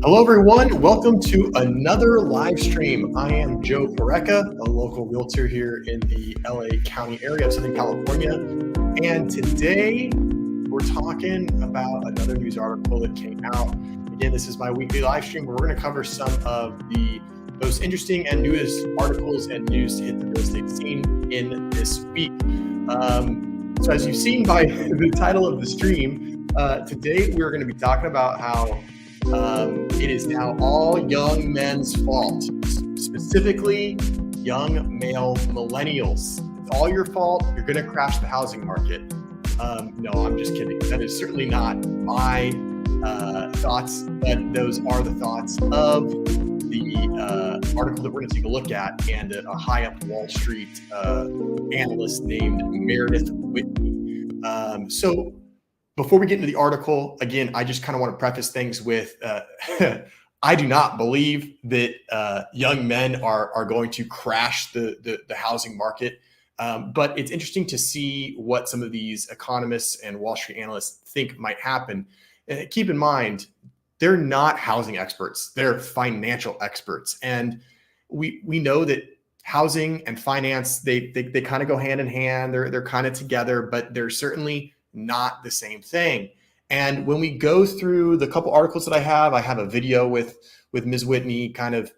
Hello, everyone. Welcome to another live stream. I am Joe Pareca, a local realtor here in the LA County area of Southern California. And today we're talking about another news article that came out. Again, this is my weekly live stream where we're going to cover some of the most interesting and newest articles and news to hit the real estate scene in this week. So as you've seen by the title of the stream, today we're going to be talking about how it is now all young men's fault, specifically young male millennials. It's all your fault. You're going to crash the housing market. No, I'm just kidding. That is certainly not my thoughts, but those are the thoughts of the article that we're going to take a look at, and a high up Wall Street analyst named Meredith Whitney. So before we get into the article, again, I just kind of want to preface things with, I do not believe that young men are going to crash the housing market. But it's interesting to see what some of these economists and Wall Street analysts think might happen. Keep in mind, they're not housing experts. They're financial experts. And we know that housing and finance, they kind of go hand in hand. They're kind of together, but they're certainly not the same thing. And when we go through the couple articles that I have a video with Ms. Whitney kind of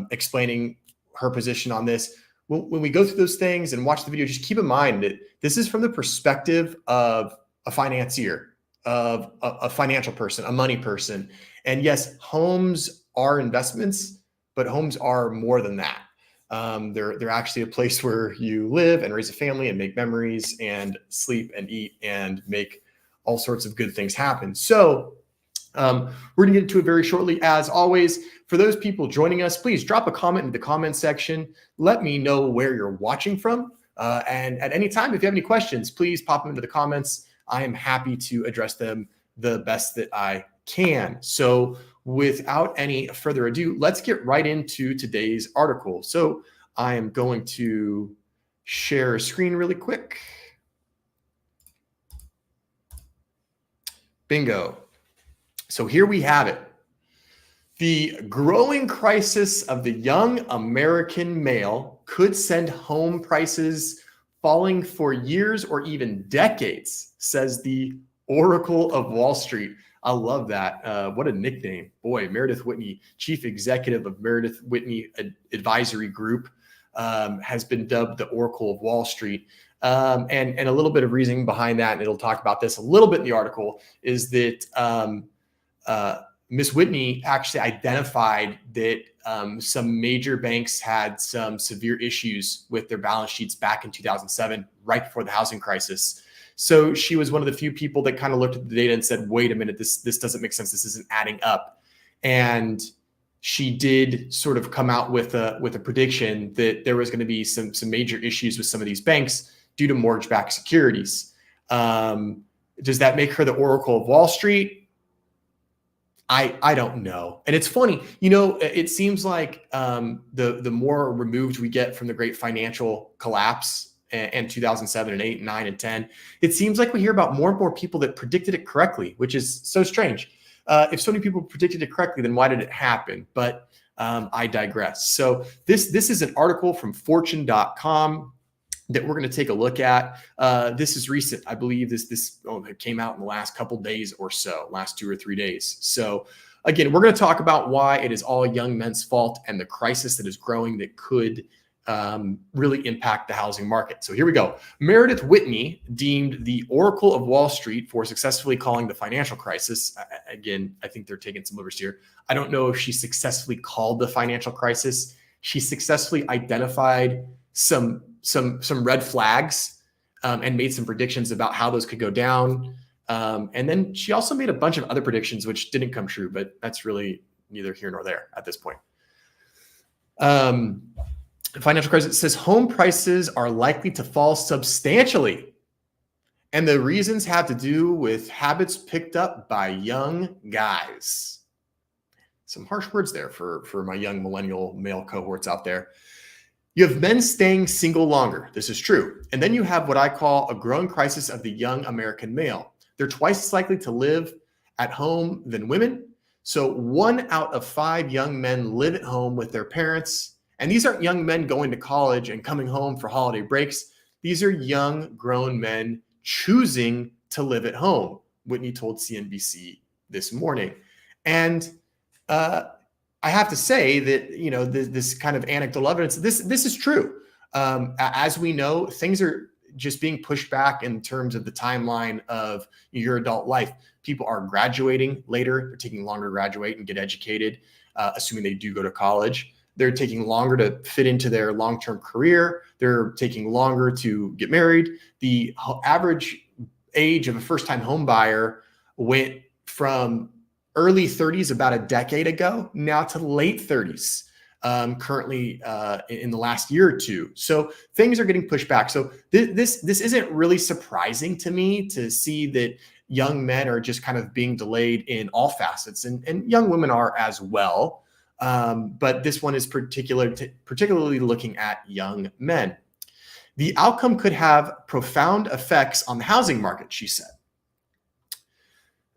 explaining her position on this. When we go through those things and watch the video, just keep in mind that this is from the perspective of a financier, of a financial person, a money person. And yes, homes are investments, but homes are more than that. They're actually a place where you live and raise a family and make memories and sleep and eat and make all sorts of good things happen. So we're going to get into it very shortly. As always, for those people joining us, please drop a comment in the comment section. Let me know where you're watching from. And at any time, if you have any questions, please pop them into the comments. I am happy to address them the best that I can. So without any further ado, let's get right into today's article. So I am going to share a screen really quick. Bingo. So here we have it. The growing crisis of the young American male could send home prices falling for years or even decades, says the Oracle of Wall Street. I love that. What a nickname. Boy, Meredith Whitney, chief executive of Meredith Whitney Advisory Group, has been dubbed the Oracle of Wall Street. And a little bit of reasoning behind that, and it'll talk about this a little bit in the article, is that Ms. Whitney actually identified that some major banks had some severe issues with their balance sheets back in 2007, right before the housing crisis. So she was one of the few people that kind of looked at the data and said, wait a minute, this doesn't make sense. This isn't adding up. And she did sort of come out with a prediction that there was going to be some major issues with some of these banks due to mortgage-backed securities. Does that make her the Oracle of Wall Street? I don't know. And it's funny, it seems like the more removed we get from the great financial collapse and 2007 and 8 and 9 and 10, it seems like we hear about more and more people that predicted it correctly, which is so strange. If so many people predicted it correctly, then why did it happen? But I digress. So this is an article from fortune.com that we're going to take a look at. This is recent. I believe it came out in the last couple days or so, last 2 or 3 days. So again, we're going to talk about why it is all young men's fault and the crisis that is growing that could really impact the housing market. So here we go. Meredith Whitney, deemed the Oracle of Wall Street for successfully calling the financial crisis. Again, I think they're taking some liberties here. I don't know if she successfully called the financial crisis. She successfully identified some red flags and made some predictions about how those could go down. And then she also made a bunch of other predictions, which didn't come true, but that's really neither here nor there at this point. Financial crisis says home prices are likely to fall substantially. And the reasons have to do with habits picked up by young guys. Some harsh words there for my young millennial male cohorts out there. You have men staying single longer. This is true. And then you have what I call a growing crisis of the young American male. They're twice as likely to live at home than women. So 1 out of 5 young men live at home with their parents. And these aren't young men going to college and coming home for holiday breaks. These are young grown men choosing to live at home, Whitney told CNBC this morning. And I have to say that, this kind of anecdotal evidence, this is true. As we know, things are just being pushed back in terms of the timeline of your adult life. People are graduating later. They're taking longer to graduate and get educated, assuming they do go to college. They're taking longer to fit into their long-term career. They're taking longer to get married. The average age of a first-time home buyer went from early 30s about a decade ago now to late 30s. Currently in the last year or two. So things are getting pushed back. So this isn't really surprising to me to see that young men are just kind of being delayed in all facets, and young women are as well. But this one is particularly looking at young men. The outcome could have profound effects on the housing market, she said.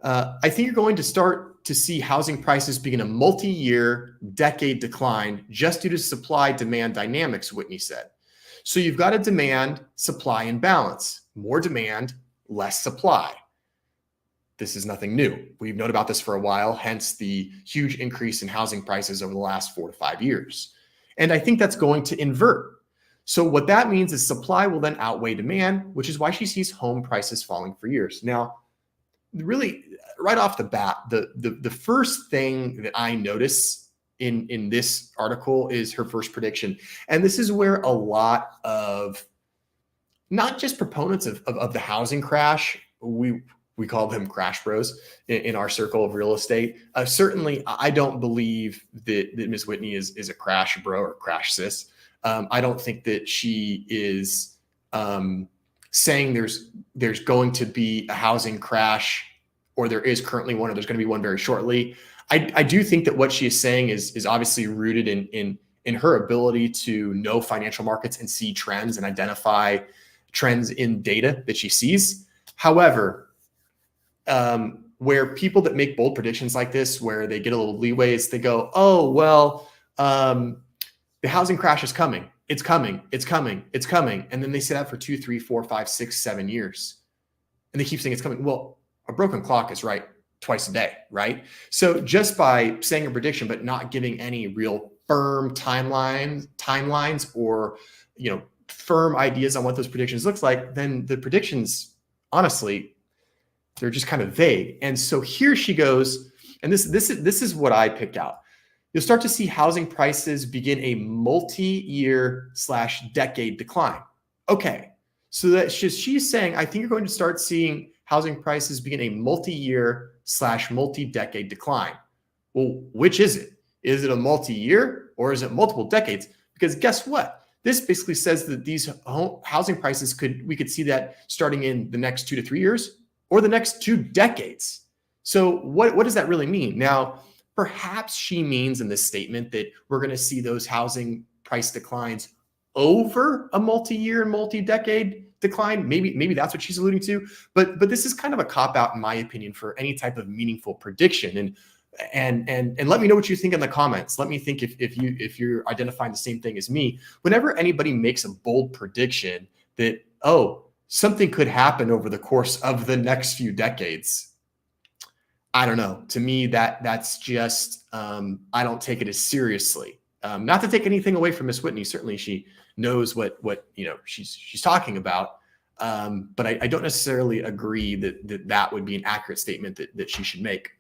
I think you're going to start to see housing prices begin a multi-year, decade decline just due to supply-demand dynamics, Whitney said. So you've got a demand-supply imbalance. More demand, less supply. This is nothing new. We've known about this for a while, hence the huge increase in housing prices over the last 4 to 5 years. And I think that's going to invert. So what that means is supply will then outweigh demand, which is why she sees home prices falling for years. Now, really, right off the bat, the first thing that I notice in this article is her first prediction. And this is where a lot of not just proponents of the housing crash, we call them crash bros in our circle of real estate. Certainly, I don't believe that Ms. Whitney is a crash bro or crash sis. I don't think that she is saying there's going to be a housing crash, or there is currently one, or there's going to be one very shortly. I do think that what she is saying is obviously rooted in her ability to know financial markets and see trends and identify trends in data that she sees. However, where people that make bold predictions like this, where they get a little leeway, is they go, oh, well, the housing crash is coming. It's coming. It's coming. It's coming. And then they say that for 2, 3, 4, 5, 6, 7 years. And they keep saying it's coming. Well, a broken clock is right twice a day, right? So just by saying a prediction, but not giving any real firm timelines or, firm ideas on what those predictions looks like, then the predictions, honestly, they're just kind of vague. And so here she goes, and this is what I picked out. You'll start to see housing prices begin a multi-year / decade decline. Okay, so that's just, she's saying, I think you're going to start seeing housing prices begin a multi-year / multi-decade decline. Well, which is it? Is it a multi-year or is it multiple decades? Because guess what? This basically says that these housing prices we could see that starting in the next 2 to 3 years or the next 2 decades. So what does that really mean? Now, perhaps she means in this statement that we're going to see those housing price declines over a multi-year and multi-decade decline. Maybe that's what she's alluding to. But this is kind of a cop-out, in my opinion, for any type of meaningful prediction. And let me know what you think in the comments. Let me think if you're identifying the same thing as me. Whenever anybody makes a bold prediction that, oh, something could happen over the course of the next few decades, I don't know. To me, that's just, I don't take it as seriously. Not to take anything away from Miss Whitney. Certainly she knows what she's talking about. But I don't necessarily agree that would be an accurate statement that she should make.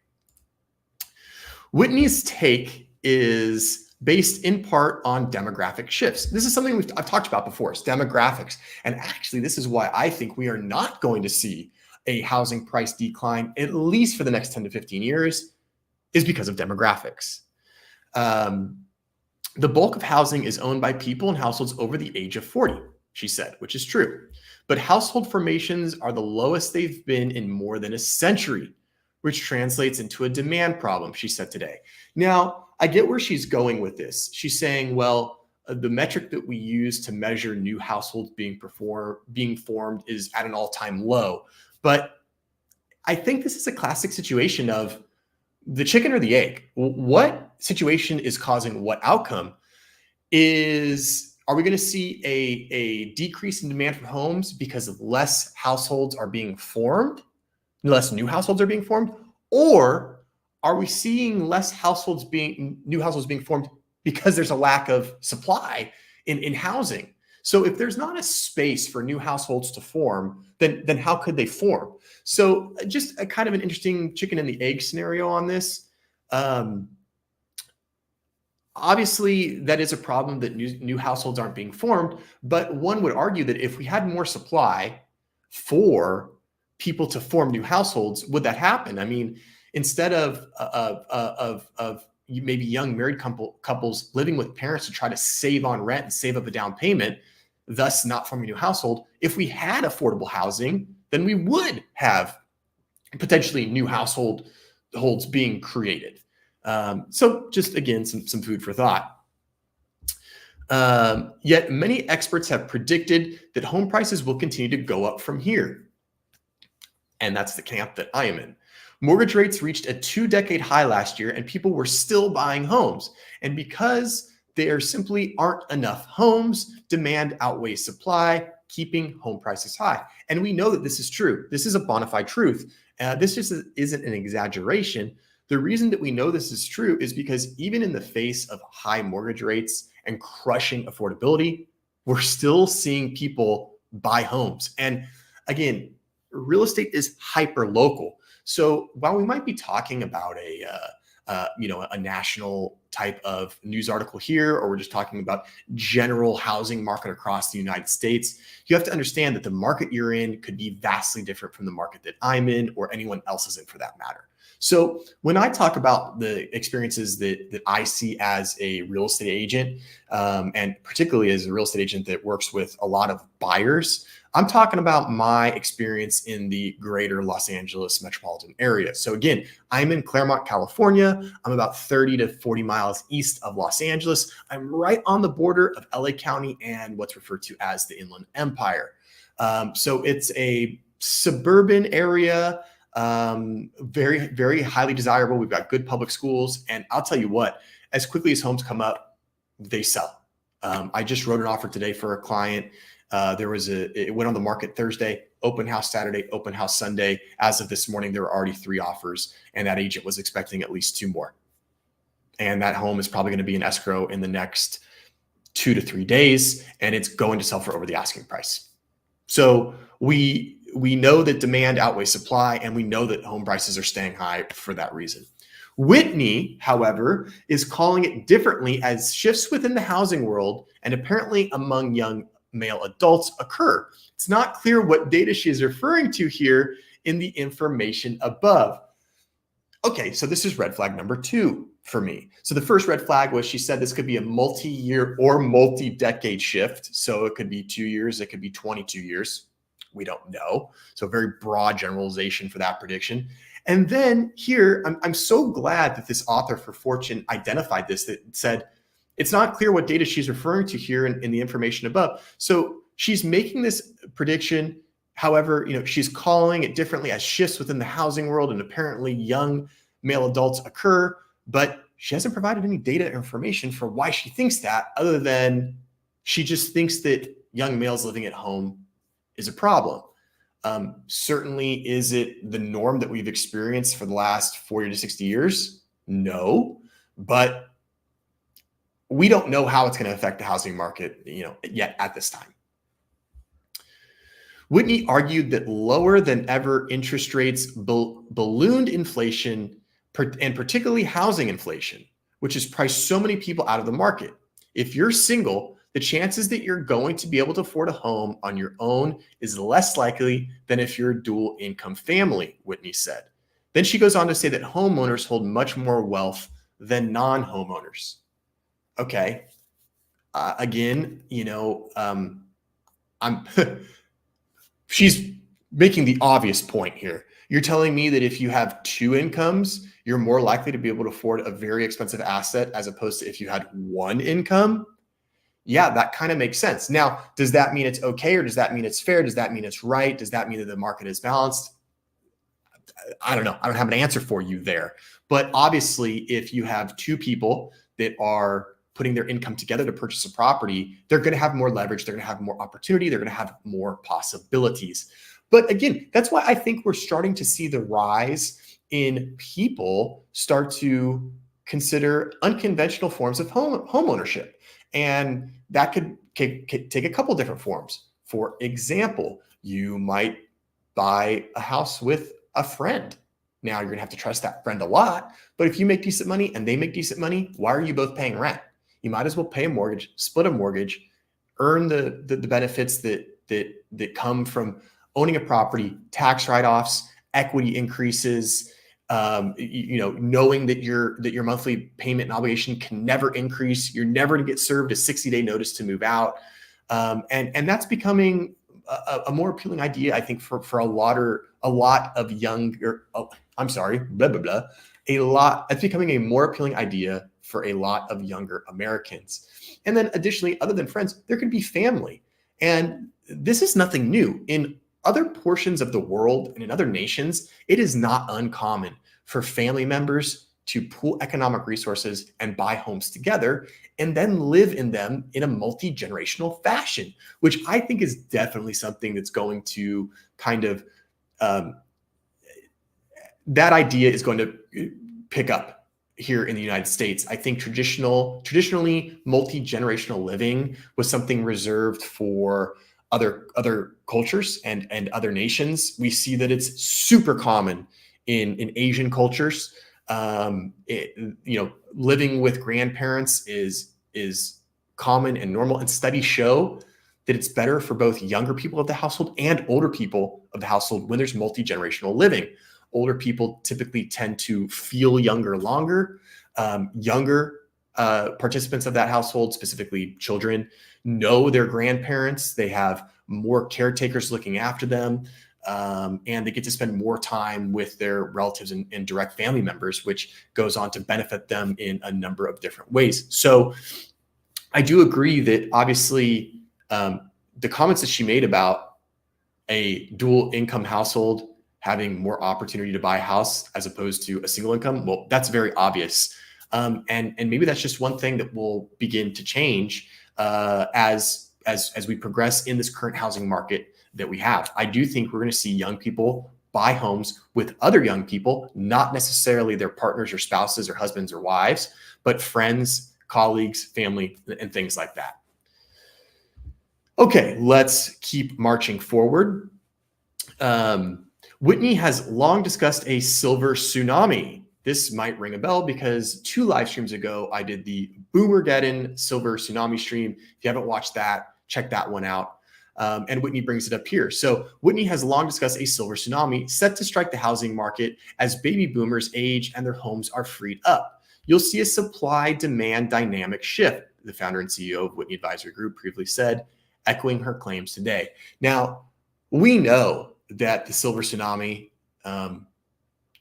Whitney's take is based in part on demographic shifts. This is something I've talked about before, is demographics. And actually, this is why I think we are not going to see a housing price decline, at least for the next 10 to 15 years, is because of demographics. The bulk of housing is owned by people and households over the age of 40, she said, which is true. But household formations are the lowest they've been in more than a century, which translates into a demand problem, she said today. Now, I get where she's going with this. She's saying, well, the metric that we use to measure new households being formed is at an all-time low. But I think this is a classic situation of the chicken or the egg? What situation is causing what outcome? Are we going to see a decrease in demand for homes because less households are being formed, less new households are being formed, or are we seeing new households being formed because there's a lack of supply in housing? So if there's not a space for new households to form, then how could they form? So just a kind of an interesting chicken and the egg scenario on this. Obviously, that is a problem that new households aren't being formed, but one would argue that if we had more supply for people to form new households, would that happen? I mean, instead of maybe young married couples living with parents to try to save on rent and save up a down payment, thus not forming a new household, if we had affordable housing, then we would have potentially new households being created. So just again, some food for thought. Yet many experts have predicted that home prices will continue to go up from here. And that's the camp that I am in. Mortgage rates reached a 2-decade high last year, and people were still buying homes. And because there simply aren't enough homes, demand outweighs supply, keeping home prices high. And we know that this is true. This is a bona fide truth. This just isn't an exaggeration. The reason that we know this is true is because even in the face of high mortgage rates and crushing affordability, we're still seeing people buy homes. And again, real estate is hyper local. So while we might be talking about a national type of news article here, or we're just talking about general housing market across the United States, you have to understand that the market you're in could be vastly different from the market that I'm in or anyone else is in for that matter. So when I talk about the experiences that I see as a real estate agent, and particularly as a real estate agent that works with a lot of buyers, I'm talking about my experience in the greater Los Angeles metropolitan area. So again, I'm in Claremont, California. I'm about 30 to 40 miles east of Los Angeles. I'm right on the border of LA County and what's referred to as the Inland Empire. So it's a suburban area, very, very highly desirable. We've got good public schools. And I'll tell you what, as quickly as homes come up, they sell. I just wrote an offer today for a client. It went on the market Thursday, open house Saturday, open house Sunday. As of this morning, there were already 3 offers, and that agent was expecting at least 2 more. And that home is probably going to be in escrow in the next 2 to 3 days, and it's going to sell for over the asking price. So we know that demand outweighs supply, and we know that home prices are staying high for that reason. Whitney, however, is calling it differently as shifts within the housing world and apparently among young male adults occur. It's not clear what data she is referring to here in the information above. Okay, so this is red flag number 2 for me. So the first red flag was she said this could be a multi-year or multi-decade shift. So it could be 2 years, it could be 22 years. We don't know. So very broad generalization for that prediction. And then here, I'm so glad that this author for Fortune identified this, that said, it's not clear what data she's referring to here in the information above. So she's making this prediction. However, she's calling it differently as shifts within the housing world and apparently young male adults occur, but she hasn't provided any data information for why she thinks that, other than she just thinks that young males living at home is a problem. Certainly, is it the norm that we've experienced for the last 40 to 60 years? No, but we don't know how it's going to affect the housing market, yet at this time. Whitney argued that lower than ever interest rates ballooned inflation, and particularly housing inflation, which has priced so many people out of the market. If you're single, the chances that you're going to be able to afford a home on your own is less likely than if you're a dual income family, Whitney said. Then she goes on to say that homeowners hold much more wealth than non-homeowners. Okay. Again, she's making the obvious point here. You're telling me that if you have 2 incomes, you're more likely to be able to afford a very expensive asset as opposed to if you had 1 income? Yeah, that kind of makes sense. Now, does that mean it's okay, or does that mean it's fair? Does that mean it's right? Does that mean that the market is balanced? I don't know. I don't have an answer for you there. But obviously, if you have two people that are putting their income together to purchase a property, they're going to have more leverage. They're going to have more opportunity. They're going to have more possibilities. But again, that's why I think we're starting to see the rise in people start to consider unconventional forms of home ownership. And that could take a couple different forms. For example, you might buy a house with a friend. Now you're going to have to trust that friend a lot, but if you make decent money and they make decent money, why are you both paying rent? You might as well pay a mortgage, split a mortgage, earn the benefits that come from owning a property, tax write-offs, equity increases, knowing that your monthly payment and obligation can never increase. You're never going to get served a 60-day notice to move out. And that's becoming a more appealing idea, I think, for a lot of younger, it's becoming a more appealing idea for a lot of younger Americans. And then additionally, other than friends, there could be family. And this is nothing new. In other portions of the world and in other nations, it is not uncommon for family members to pool economic resources and buy homes together and then live in them in a multi-generational fashion, which I think is definitely something that's going to kind of, that idea is going to pick up here in the United States. I think traditionally multi-generational living was something reserved for other cultures and other nations. We see that it's super common in Asian cultures. Living with grandparents is common and normal, and studies show that it's better for both younger people of the household and older people of the household when there's multi-generational living. Older people typically tend to feel younger longer. Younger participants of that household, specifically children, know their grandparents. They have more caretakers looking after them. And they get to spend more time with their relatives and direct family members, which goes on to benefit them in a number of different ways. So I do agree that obviously the comments that she made about a dual income household having more opportunity to buy a house as opposed to a single income, well, that's very obvious. And maybe that's just one thing that will begin to change as we progress in this current housing market that we have. I do think we're going to see young people buy homes with other young people, not necessarily their partners or spouses or husbands or wives, but friends, colleagues, family, and things like that. Okay, let's keep marching forward. Whitney has long discussed a silver tsunami. This might ring a bell because 2 live streams ago, I did the Boomergeddon silver tsunami stream. If you haven't watched that, check that one out. And Whitney brings it up here. So Whitney has long discussed a silver tsunami set to strike the housing market as baby boomers age and their homes are freed up. You'll see a supply-demand dynamic shift, the founder and CEO of Whitney Advisory Group previously said, echoing her claims today. Now, we know that the silver tsunami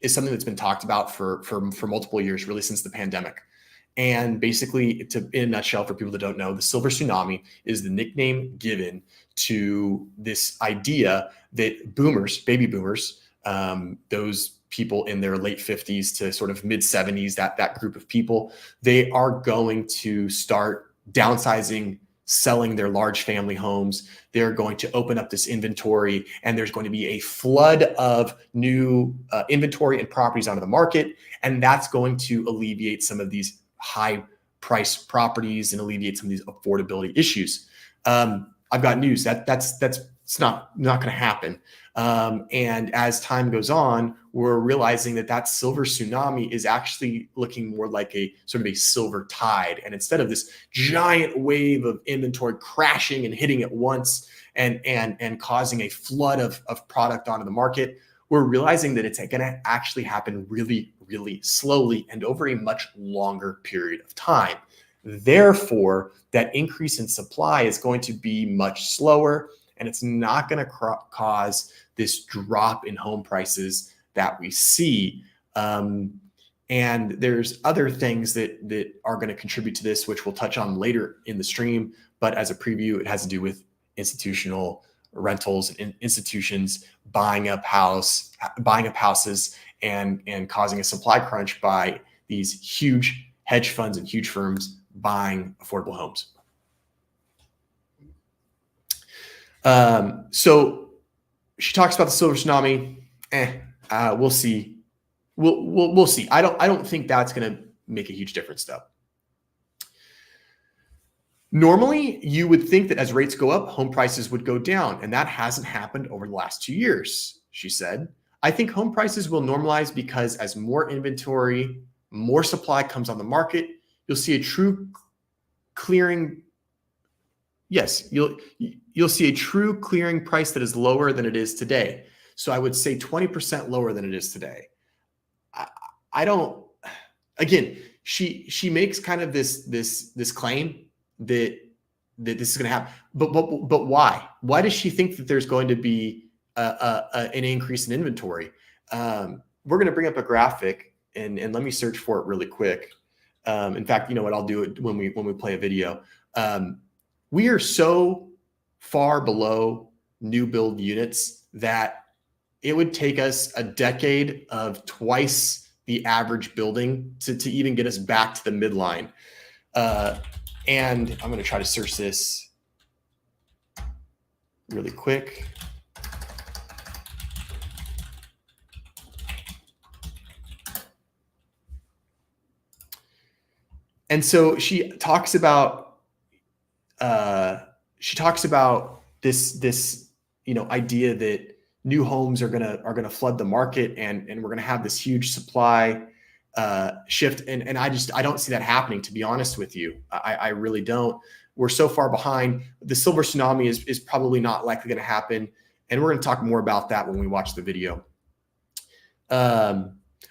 is something that's been talked about for multiple years, really since the pandemic. And basically, in a nutshell, for people that don't know, the silver tsunami is the nickname given to this idea that boomers, baby boomers, those people in their late 50s to sort of mid 70s, that group of people, they are going to start downsizing, selling their large family homes. They're going to open up this inventory, and there's going to be a flood of new inventory and properties onto the market. And that's going to alleviate some of these high price properties and alleviate some of these affordability issues. I've got news that's not going to happen. And as time goes on, we're realizing that silver tsunami is actually looking more like a sort of a silver tide. And instead of this giant wave of inventory crashing and hitting at once and causing a flood of product onto the market, we're realizing that it's going to actually happen really, really slowly and over a much longer period of time. Therefore, that increase in supply is going to be much slower, and it's not going to cause this drop in home prices that we see. And there's other things that are going to contribute to this, which we'll touch on later in the stream. But as a preview, it has to do with institutional rentals and institutions buying up houses and causing a supply crunch by these huge hedge funds and huge firms buying affordable homes. So she talks about the silver tsunami. We'll see. We'll see. I don't think that's going to make a huge difference, though. Normally, you would think that as rates go up, home prices would go down, and that hasn't happened over the last 2 years, she said. I think home prices will normalize because as more inventory, more supply comes on the market, you'll see a true clearing. Yes, you'll see a true clearing price that is lower than it is today. So I would say 20% lower than it is today. I don't. Again, she makes kind of this claim that this is going to happen, but why? Why does she think that there's going to be an increase in inventory? We're going to bring up a graphic and let me search for it really quick. In fact, you know what? I'll do it when we play a video. We are so far below new build units that it would take us a decade of twice the average building to even get us back to the midline. And I'm going to try to search this really quick. And so she talks about this idea that new homes are gonna flood the market and we're gonna have this huge supply shift. And I don't see that happening, to be honest with you. I really don't. We're so far behind. The silver tsunami is probably not likely going to happen. And we're going to talk more about that when we watch the video.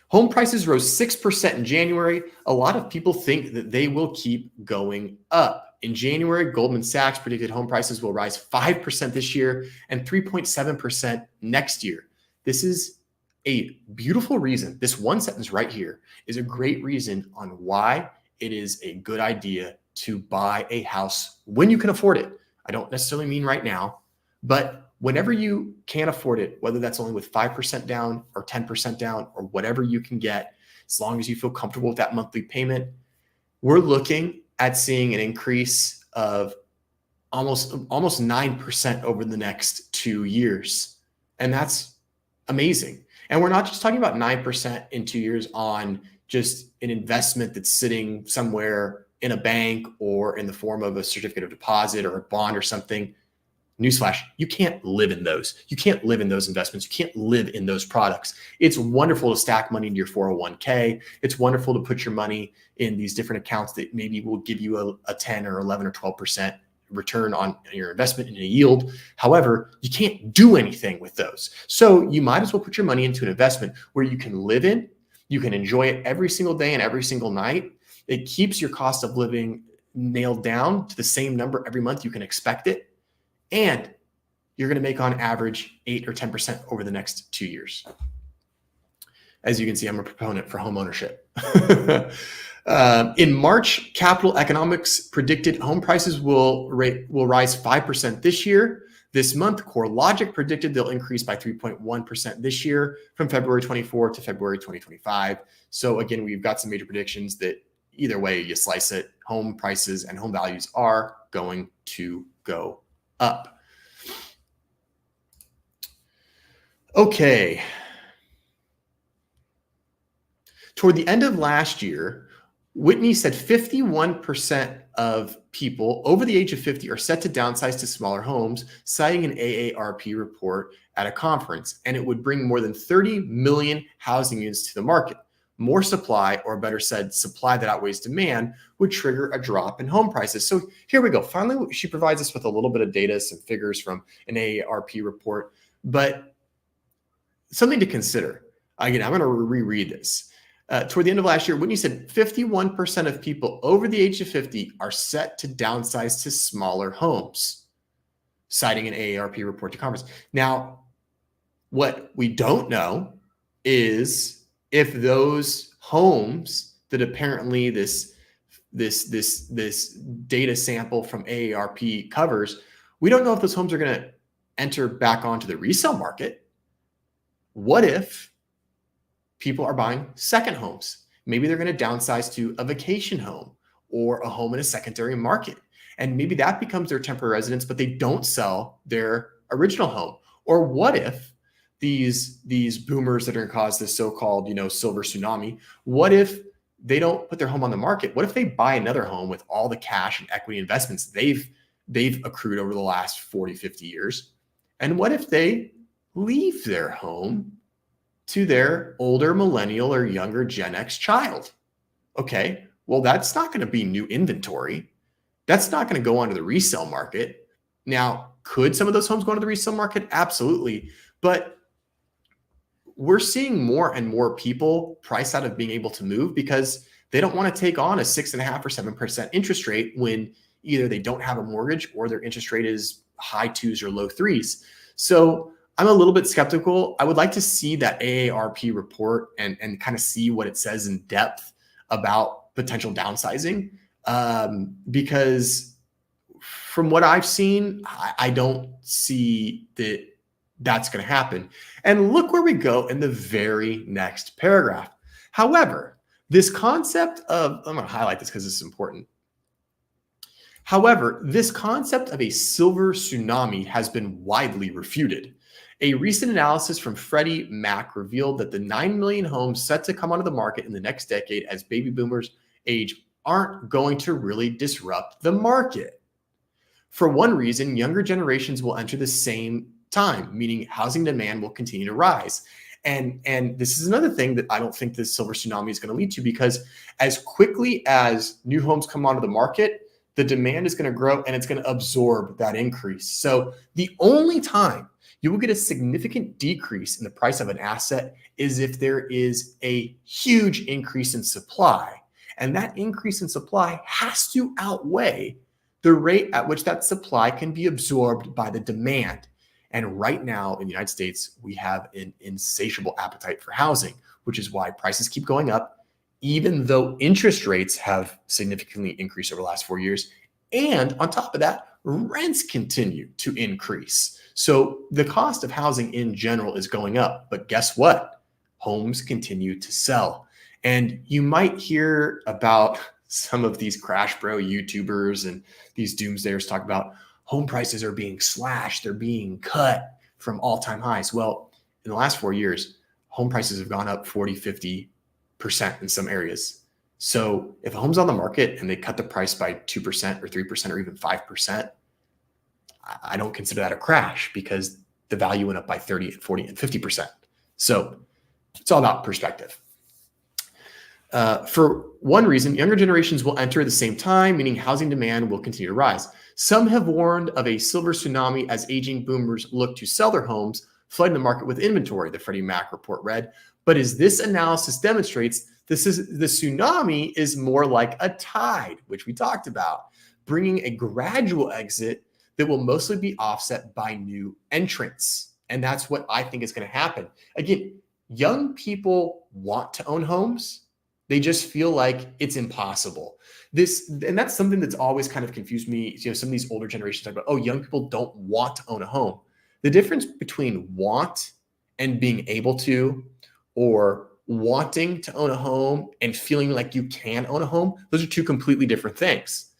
Home prices rose 6% in January. A lot of people think that they will keep going up. In January, Goldman Sachs predicted home prices will rise 5% this year and 3.7% next year. This is a beautiful reason. This one sentence right here is a great reason on why it is a good idea to buy a house when you can afford it. I don't necessarily mean right now, but whenever you can afford it, whether that's only with 5% down or 10% down or whatever you can get, as long as you feel comfortable with that monthly payment, we're looking at seeing an increase of almost 9% over the next 2 years. And that's amazing. And we're not just talking about 9% in 2 years on just an investment that's sitting somewhere in a bank or in the form of a certificate of deposit or a bond or something. Newsflash, you can't live in those. You can't live in those investments. You can't live in those products. It's wonderful to stack money into your 401k. It's wonderful to put your money in these different accounts that maybe will give you a 10 or 11 or 12% return on your investment in a yield. However, you can't do anything with those. So you might as well put your money into an investment where you can live in, you can enjoy it every single day and every single night. It keeps your cost of living nailed down to the same number every month you can expect it. And you're going to make on average 8 or 10% over the next 2 years. As you can see, I'm a proponent for homeownership. In March, Capital Economics predicted home prices will rise 5% this year. This month, CoreLogic predicted they'll increase by 3.1% this year from February 24 to February 2025. So again, we've got some major predictions that either way you slice it, home prices and home values are going to go up. Okay. Toward the end of last year, Whitney said 51% of people over the age of 50 are set to downsize to smaller homes, citing an AARP report at a conference, and it would bring more than 30 million housing units to the market. More supply, or better said, supply that outweighs demand, would trigger a drop in home prices. So here we go. Finally, she provides us with a little bit of data, some figures from an AARP report, but something to consider. Again, I'm going to reread this. Toward the end of last year, Whitney said 51% of people over the age of 50 are set to downsize to smaller homes, citing an AARP report to conference. Now, what we don't know is if those homes that apparently this data sample from AARP covers, we don't know if those homes are going to enter back onto the resale market, what if people are buying second homes? Maybe they're going to downsize to a vacation home or a home in a secondary market. And maybe that becomes their temporary residence, but they don't sell their original home. Or what if these boomers that are going to cause this so-called, silver tsunami, what if they don't put their home on the market? What if they buy another home with all the cash and equity investments they've accrued over the last 40, 50 years? And what if they leave their home to their older millennial or younger Gen X child? Okay, well, that's not going to be new inventory. That's not going to go onto the resale market. Now, could some of those homes go onto the resale market? Absolutely. But we're seeing more and more people price out of being able to move because they don't want to take on a 6.5% or 7% interest rate when either they don't have a mortgage or their interest rate is high 2s or low 3s. So I'm a little bit skeptical. I would like to see that AARP report and kind of see what it says in depth about potential downsizing, because from what I've seen, I don't see that that's going to happen. And look where we go in the very next paragraph. However, this concept of, I'm going to highlight this because this is important. However, this concept of a silver tsunami has been widely refuted. A recent analysis from Freddie Mac revealed that the 9 million homes set to come onto the market in the next decade as baby boomers age aren't going to really disrupt the market. For one reason, younger generations will enter the same time, meaning housing demand will continue to rise. And this is another thing that I don't think this silver tsunami is going to lead to, because as quickly as new homes come onto the market, the demand is going to grow and it's going to absorb that increase. So the only time you will get a significant decrease in the price of an asset is if there is a huge increase in supply. And that increase in supply has to outweigh the rate at which that supply can be absorbed by the demand. And right now in the United States, we have an insatiable appetite for housing, which is why prices keep going up, even though interest rates have significantly increased over the last 4 years. And on top of that, rents continue to increase. So the cost of housing in general is going up. But guess what? Homes continue to sell. And you might hear about some of these Crash Bro YouTubers and these doomsdayers talk about home prices are being slashed, they're being cut from all-time highs. Well, in the last 4 years, home prices have gone up 40, 50% in some areas. So if a home's on the market and they cut the price by 2% or 3% or even 5%, I don't consider that a crash because the value went up by 30 and 40 and 50%. So it's all about perspective. For one reason, younger generations will enter at the same time, meaning housing demand will continue to rise. Some have warned of a silver tsunami as aging boomers look to sell their homes, flooding the market with inventory, the Freddie Mac report read. But as this analysis demonstrates, the tsunami is more like a tide, which we talked about, bringing a gradual exit that will mostly be offset by new entrants. And that's what I think is going to happen. Again, young people want to own homes. They just feel like it's impossible. And that's something that's always kind of confused me. Some of these older generations talk about, oh, young people don't want to own a home. The difference between want and being able to, or wanting to own a home and feeling like you can own a home, those are two completely different things.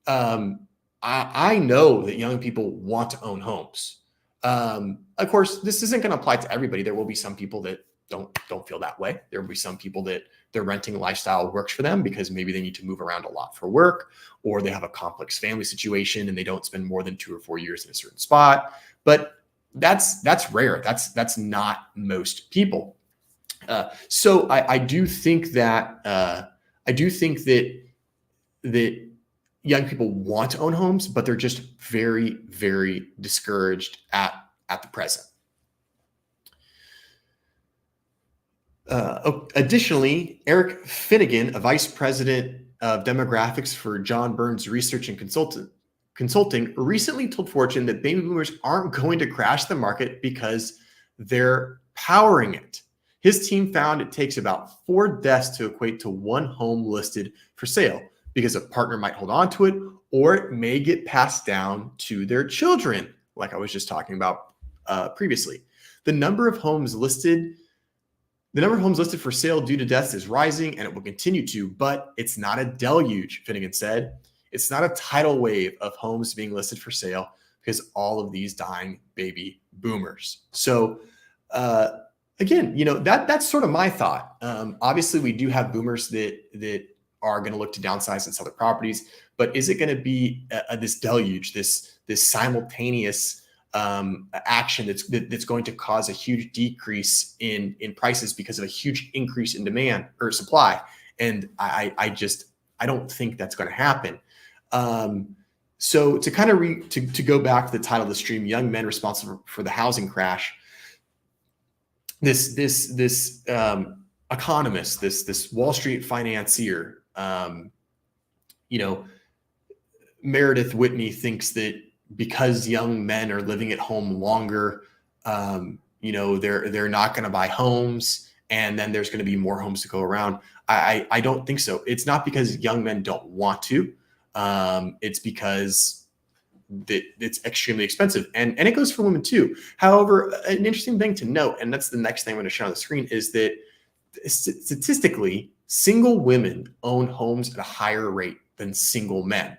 I know that young people want to own homes. Of course, this isn't going to apply to everybody. There will be some people that don't feel that way. There will be some people that their renting lifestyle works for them because maybe they need to move around a lot for work, or they have a complex family situation and they don't spend more than 2 or 4 years in a certain spot. But that's rare. That's not most people. So I do think that young people want to own homes, but they're just very, very discouraged at the present. Additionally, Eric Finnegan, a vice president of demographics for John Burns Research and Consulting, recently told Fortune that baby boomers aren't going to crash the market because they're powering it. His team found it takes about 4 deaths to equate to 1 home listed for sale, because a partner might hold on to it or it may get passed down to their children like I was just talking about previously. The number of homes listed for sale due to deaths is rising, and it will continue to, but it's not a deluge, Finnegan said. It's not a tidal wave of homes being listed for sale because all of these dying baby boomers. So again, that's sort of my thought. Obviously, we do have boomers that are going to look to downsize and sell their properties, but is it going to be this deluge, this simultaneous action that's going to cause a huge decrease in prices because of a huge increase in demand or supply? And I don't think that's going to happen. So to kind of to go back to the title of the stream, young men responsible for the housing crash. This economist, this Wall Street financier, Meredith Whitney thinks that because young men are living at home longer, they're not going to buy homes, and then there's going to be more homes to go around. I don't think so. It's not because young men don't want to. It's because it's extremely expensive, and it goes for women too. However, an interesting thing to note, and that's the next thing I'm going to show on the screen, is that statistically, single women own homes at a higher rate than single men.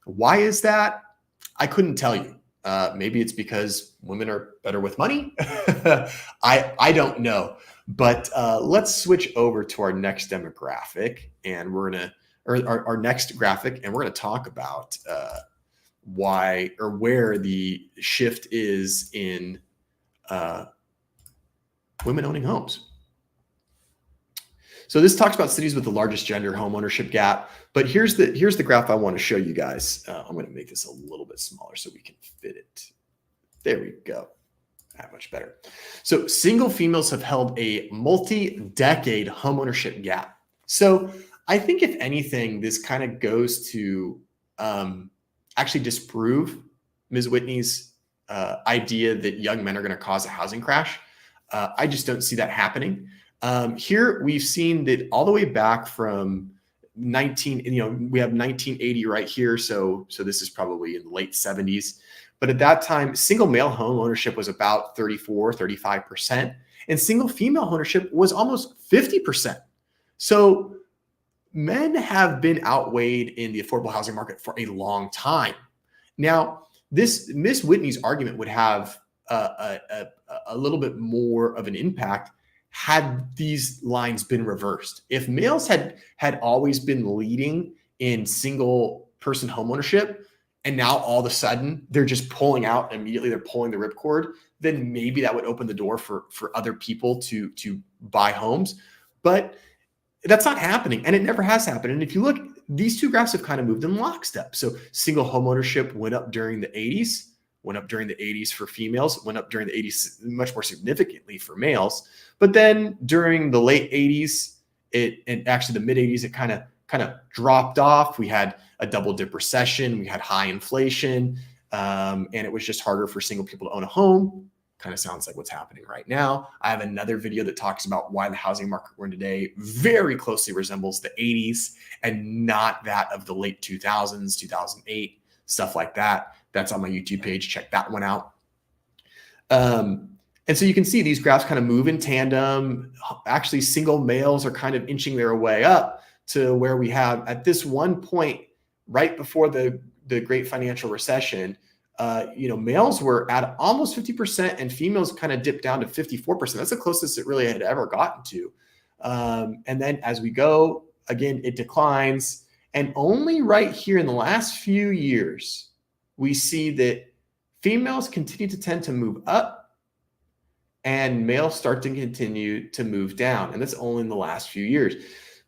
Why is that? I couldn't tell you. Maybe it's because women are better with money. I don't know. But let's switch over to our next demographic, and our next graphic, and we're gonna talk about why or where the shift is in women owning homes. So this talks about cities with the largest gender home ownership gap. But here's the graph I want to show you guys. I'm going to make this a little bit smaller so we can fit it. There we go. That much better. So single females have held a multi-decade home ownership gap. So I think if anything, this kind of goes to actually disprove Ms. Whitney's idea that young men are going to cause a housing crash. I just don't see that happening. Here we've seen that all the way back from we have 1980 right here. So this is probably in the late 70s. But at that time, single male home ownership was about 35%, and single female ownership was almost 50%. So men have been outweighed in the affordable housing market for a long time. Now, this Miss Whitney's argument would have a little bit more of an impact had these lines been reversed. If males had always been leading in single person homeownership, and now all of a sudden they're just pulling out immediately, they're pulling the ripcord, then maybe that would open the door for other people to buy homes. But that's not happening, and it never has happened. And if you look, these two graphs have kind of moved in lockstep. So single homeownership went up during the 80s, went up during the 80s for females, went up during the 80s much more significantly for males. But then during the late 80s, and actually the mid 80s, it kind of dropped off. We had a double dip recession, we had high inflation, and it was just harder for single people to own a home. Kind of sounds like what's happening right now. I have another video that talks about why the housing market we're in today very closely resembles the 80s and not that of the late 2000s, 2008, stuff like that. That's on my YouTube page. Check that one out. And so you can see these graphs kind of move in tandem. Actually, single males are kind of inching their way up to where we have at this one point right before the great financial recession, males were at almost 50% and females kind of dipped down to 54%. That's the closest it really had ever gotten to. And then as we go, again, it declines. And only right here in the last few years, we see that females continue to tend to move up and males start to continue to move down. And that's only in the last few years.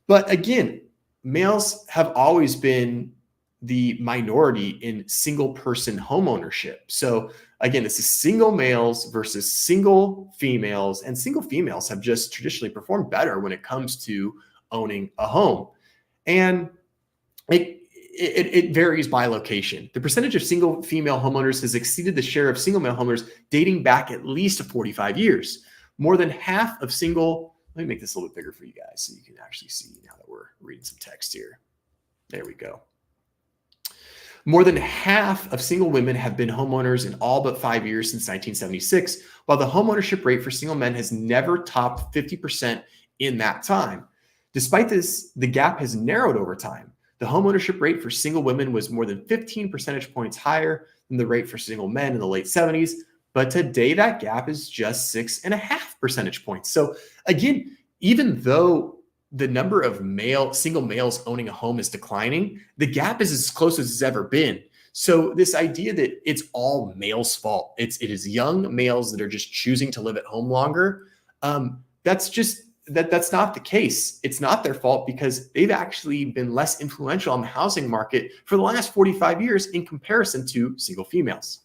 But again, males have always been the minority in single person homeownership. So again, this is single males versus single females, and single females have just traditionally performed better when it comes to owning a home. And it varies by location. The percentage of single female homeowners has exceeded the share of single male homeowners dating back at least to 45 years. More than half of single, let me make this a little bit bigger for you guys so you can actually see now that we're reading some text here. There we go. More than half of single women have been homeowners in all but 5 years since 1976, while the homeownership rate for single men has never topped 50% in that time. Despite this, the gap has narrowed over time. The homeownership rate for single women was more than 15 percentage points higher than the rate for single men in the late 70s, but today that gap is just 6.5 percentage points. So again, even though the number of single males owning a home is declining, the gap is as close as it's ever been. So this idea that it's all males' fault, it is young males that are just choosing to live at home longer, that's not the case. It's not their fault because they've actually been less influential on the housing market for the last 45 years in comparison to single females.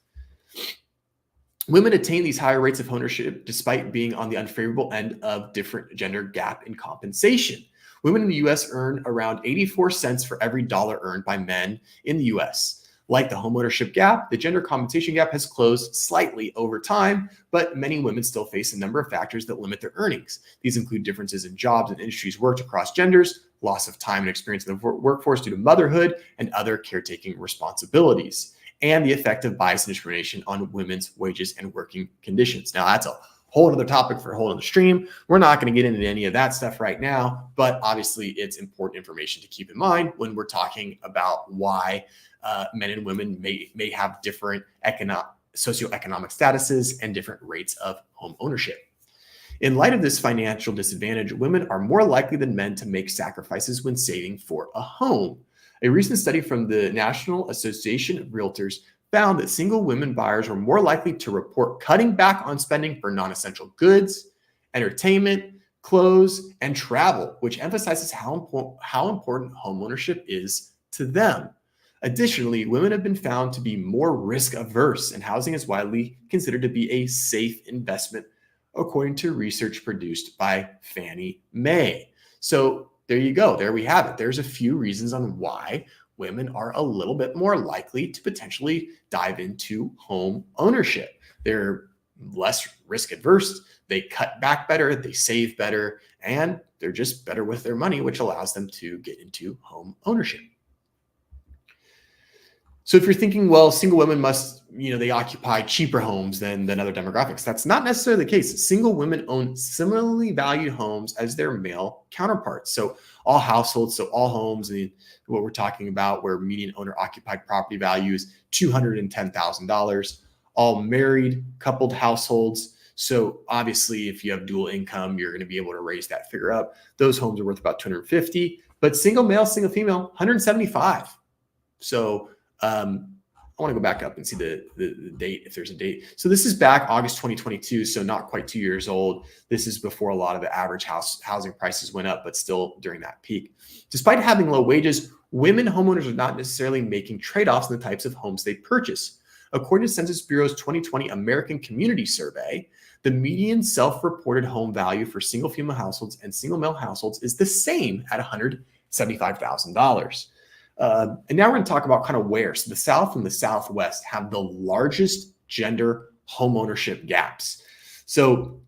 Women attain these higher rates of ownership despite being on the unfavorable end of different gender gap in compensation. Women in the US earn around 84 cents for every dollar earned by men in the US. Like the homeownership gap, the gender compensation gap has closed slightly over time, but many women still face a number of factors that limit their earnings. These include differences in jobs and industries worked across genders, loss of time and experience in the workforce due to motherhood and other caretaking responsibilities, and the effect of bias and discrimination on women's wages and working conditions. Now, that's a whole other topic for a whole other stream. We're not going to get into any of that stuff right now, but obviously it's important information to keep in mind when we're talking about why men and women may have different socioeconomic statuses and different rates of home ownership. In light of this financial disadvantage, women are more likely than men to make sacrifices when saving for a home. A recent study from the National Association of Realtors found that single women buyers were more likely to report cutting back on spending for non-essential goods, entertainment, clothes, and travel, which emphasizes how important homeownership is to them. Additionally, women have been found to be more risk averse, and housing is widely considered to be a safe investment, according to research produced by Fannie Mae. So there you go. There we have it. There's a few reasons on why women are a little bit more likely to potentially dive into home ownership. They're less risk adverse. They cut back better. They save better, and they're just better with their money, which allows them to get into home ownership. So if you're thinking, well, single women must, they occupy cheaper homes than other demographics. That's not necessarily the case. Single women own similarly valued homes as their male counterparts. So all households, so all homes, and what we're talking about where median owner occupied property value is $210,000. All married coupled households. So obviously if you have dual income, you're going to be able to raise that figure up. Those homes are worth about 250, but single male, single female, 175. So I want to go back up and see the date, if there's a date. So this is back August 2022, so not quite 2 years old. This is before a lot of the average housing prices went up, but still during that peak. Despite having low wages, women homeowners are not necessarily making trade-offs in the types of homes they purchase. According to Census Bureau's 2020 American Community Survey, the median self-reported home value for single female households and single male households is the same at $175,000. And now we're going to talk about kind of where. So the South and the Southwest have the largest gender homeownership gaps. So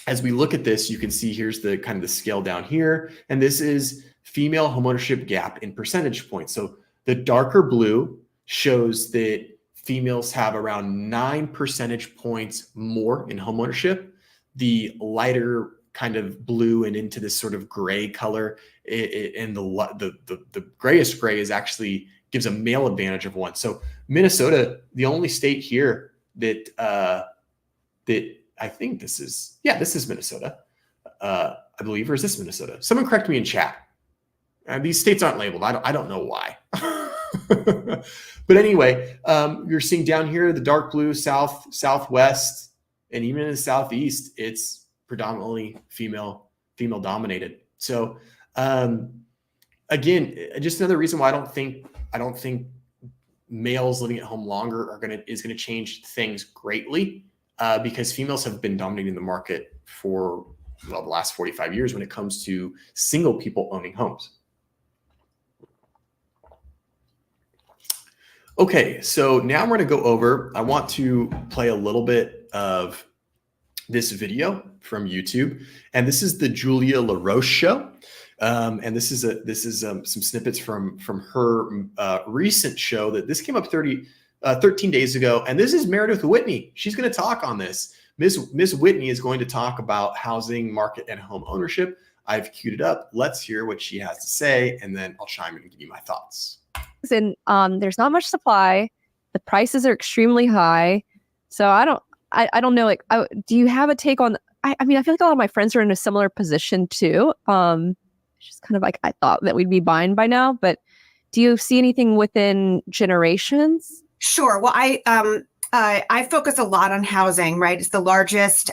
as we look at this, you can see here's the kind of the scale down here. And this is female homeownership gap in percentage points. So the darker blue shows that females have around 9 percentage points more in homeownership. The lighter kind of blue and into this sort of gray color, and the grayish gray is actually gives a male advantage of 1. So Minnesota, the only state here that I think this is Minnesota, I believe, or is this Minnesota? Someone correct me in chat. These states aren't labeled. I don't know why. But anyway, you're seeing down here the dark blue, southwest, and even in the southeast, it's predominantly female dominated. So again, just another reason why I don't think males living at home longer is going to change things greatly, because females have been dominating the market for the last 45 years when it comes to single people owning homes. Okay, so now we're going to go over, I want to play a little bit of this video from YouTube, and this is the Julia LaRoche show. And this is some snippets from her recent show that this came up 13 days ago. And this is Meredith Whitney. She's going to talk on this. Ms. Whitney is going to talk about housing market and home ownership. I've queued it up. Let's hear what she has to say, and then I'll chime in and give you my thoughts. And there's not much supply. The prices are extremely high. So I don't know. Like, do you have a take on? I mean, I feel like a lot of my friends are in a similar position too. It's just kind of like I thought that we'd be buying by now. But do you see anything within generations? Sure. Well, I focus a lot on housing. Right, it's the largest.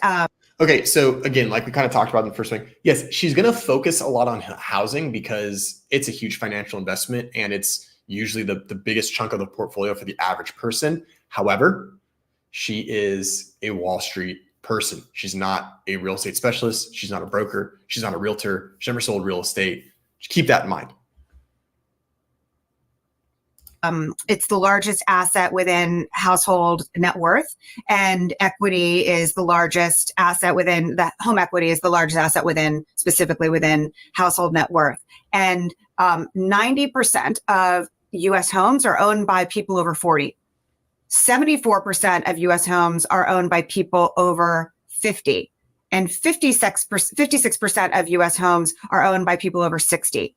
Okay, so again, like we kind of talked about in the first thing, yes, she's going to focus a lot on housing because it's a huge financial investment and it's usually the biggest chunk of the portfolio for the average person. However, she is a Wall Street person. She's not a real estate specialist. She's not a broker. She's not a realtor. She never sold real estate. Just keep that in mind. It's the largest asset within household net worth, and equity is the largest asset within that. Home equity is the largest asset specifically within household net worth. And 90% of U.S. homes are owned by people over 40. 74% of U.S. homes are owned by people over 50. And 56% of U.S. homes are owned by people over 60.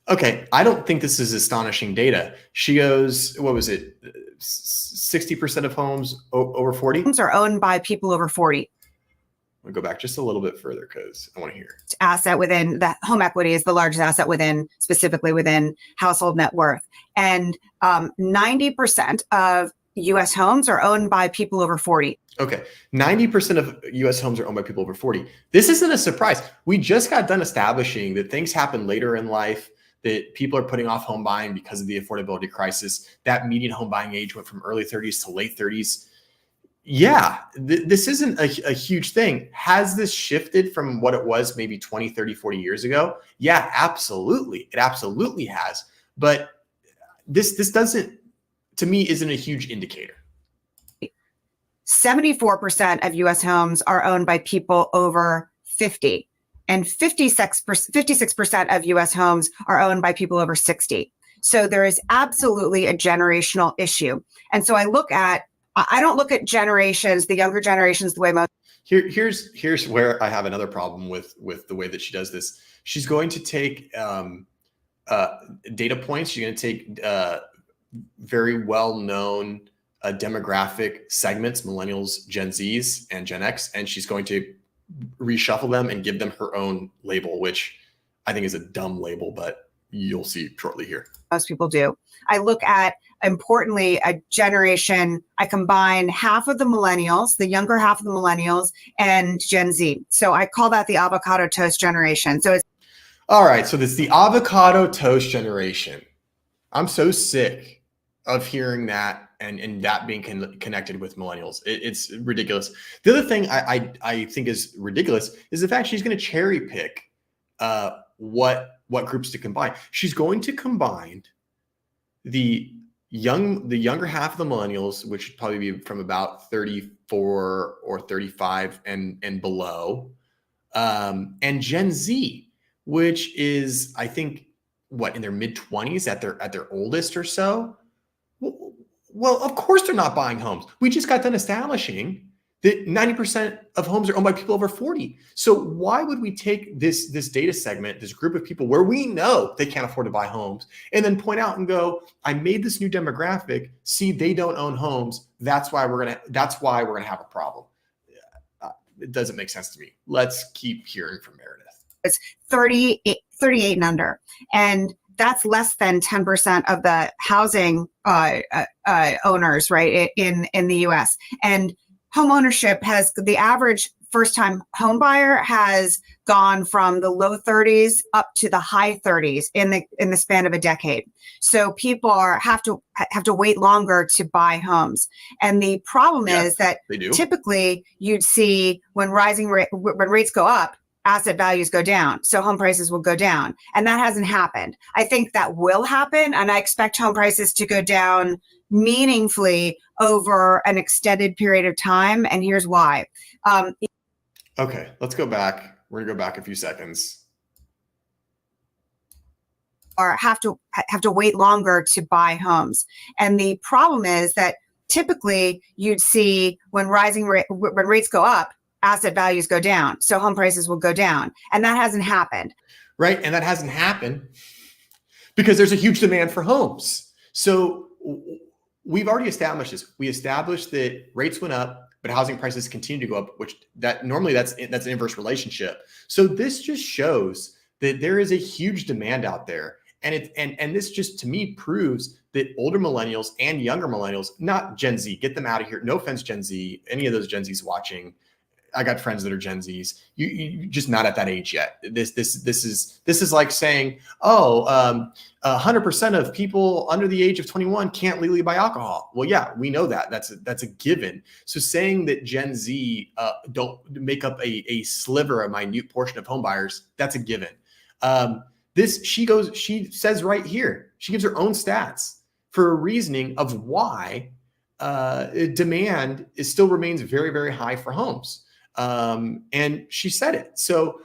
Okay, I don't think this is astonishing data. She goes, what was it? 60% of homes over 40? Homes are owned by people over 40. I'll go back just a little bit further because I want to hear. Asset within that. Home equity is the largest asset specifically within household net worth. And 90% of U.S. homes are owned by people over 40. Okay, 90% of U.S. homes are owned by people over 40. This isn't a surprise. We just got done establishing that things happen later in life, that people are putting off home buying because of the affordability crisis. That median home buying age went from early 30s to late 30s. Yeah, this isn't a huge thing. Has this shifted from what it was maybe 20, 30, 40 years ago? Yeah, absolutely. It absolutely has. But this doesn't, to me, isn't a huge indicator. 74% of U.S. homes are owned by people over 50. And 56% of U.S. homes are owned by people over 60. So there is absolutely a generational issue. And so I don't look at generations, the younger generations, the way most. Here's where I have another problem with the way that she does this. She's going to take data points. She's going to take very well-known demographic segments, millennials, Gen Zs, and Gen X, and she's going to reshuffle them and give them her own label, which I think is a dumb label, but you'll see shortly here. Most people do. I look at, importantly, a generation. I combine half of the millennials, the younger half of the millennials, and Gen Z. So I call that the avocado toast generation. So it's all right. So this is the avocado toast generation. I'm so sick of hearing that and that being connected with millennials. It's ridiculous. The other thing I think is ridiculous is the fact she's going to cherry pick what groups to combine. She's going to combine the younger half of the millennials, which would probably be from about 34 or 35 and below, and Gen Z, which is, I think, in their mid-20s at their oldest or so. Well, of course they're not buying homes. We just got done establishing that 90% of homes are owned by people over 40. So why would we take this data segment, this group of people where we know they can't afford to buy homes, and then point out and go, I made this new demographic. See, they don't own homes. That's why we're gonna have a problem. It doesn't make sense to me. Let's keep hearing from Meredith. It's 38 and under, and that's less than 10% of the housing owners, right, in the U.S. And homeownership has, the average first-time home buyer has gone from the low 30s up to the high 30s in the span of a decade. So people have to wait longer to buy homes. And the problem is that typically you'd see when rates go up, asset values go down. So home prices will go down. And that hasn't happened. I think that will happen. And I expect home prices to go down meaningfully over an extended period of time. And here's why. Okay, let's go back. We're going to go back a few seconds. or have to wait longer to buy homes. And the problem is that typically you'd see when when rates go up, asset values go down. So home prices will go down. And that hasn't happened. Right. And that hasn't happened because there's a huge demand for homes. So we've already established this. We established that rates went up, but housing prices continue to go up, which normally that's an inverse relationship. So this just shows that there is a huge demand out there. And this just, to me, proves that older millennials and younger millennials, not Gen Z, get them out of here. No offense, Gen Z, any of those Gen Zs watching. I got friends that are Gen Zs. You just not at that age yet. This is like saying, 100% of people under the age of 21 can't legally buy alcohol. Well, yeah, we know that. That's a given. So saying that Gen Z don't make up a sliver, a minute portion of home buyers, that's a given. She says right here, she gives her own stats for a reasoning of why demand still remains very, very high for homes. And she said it. So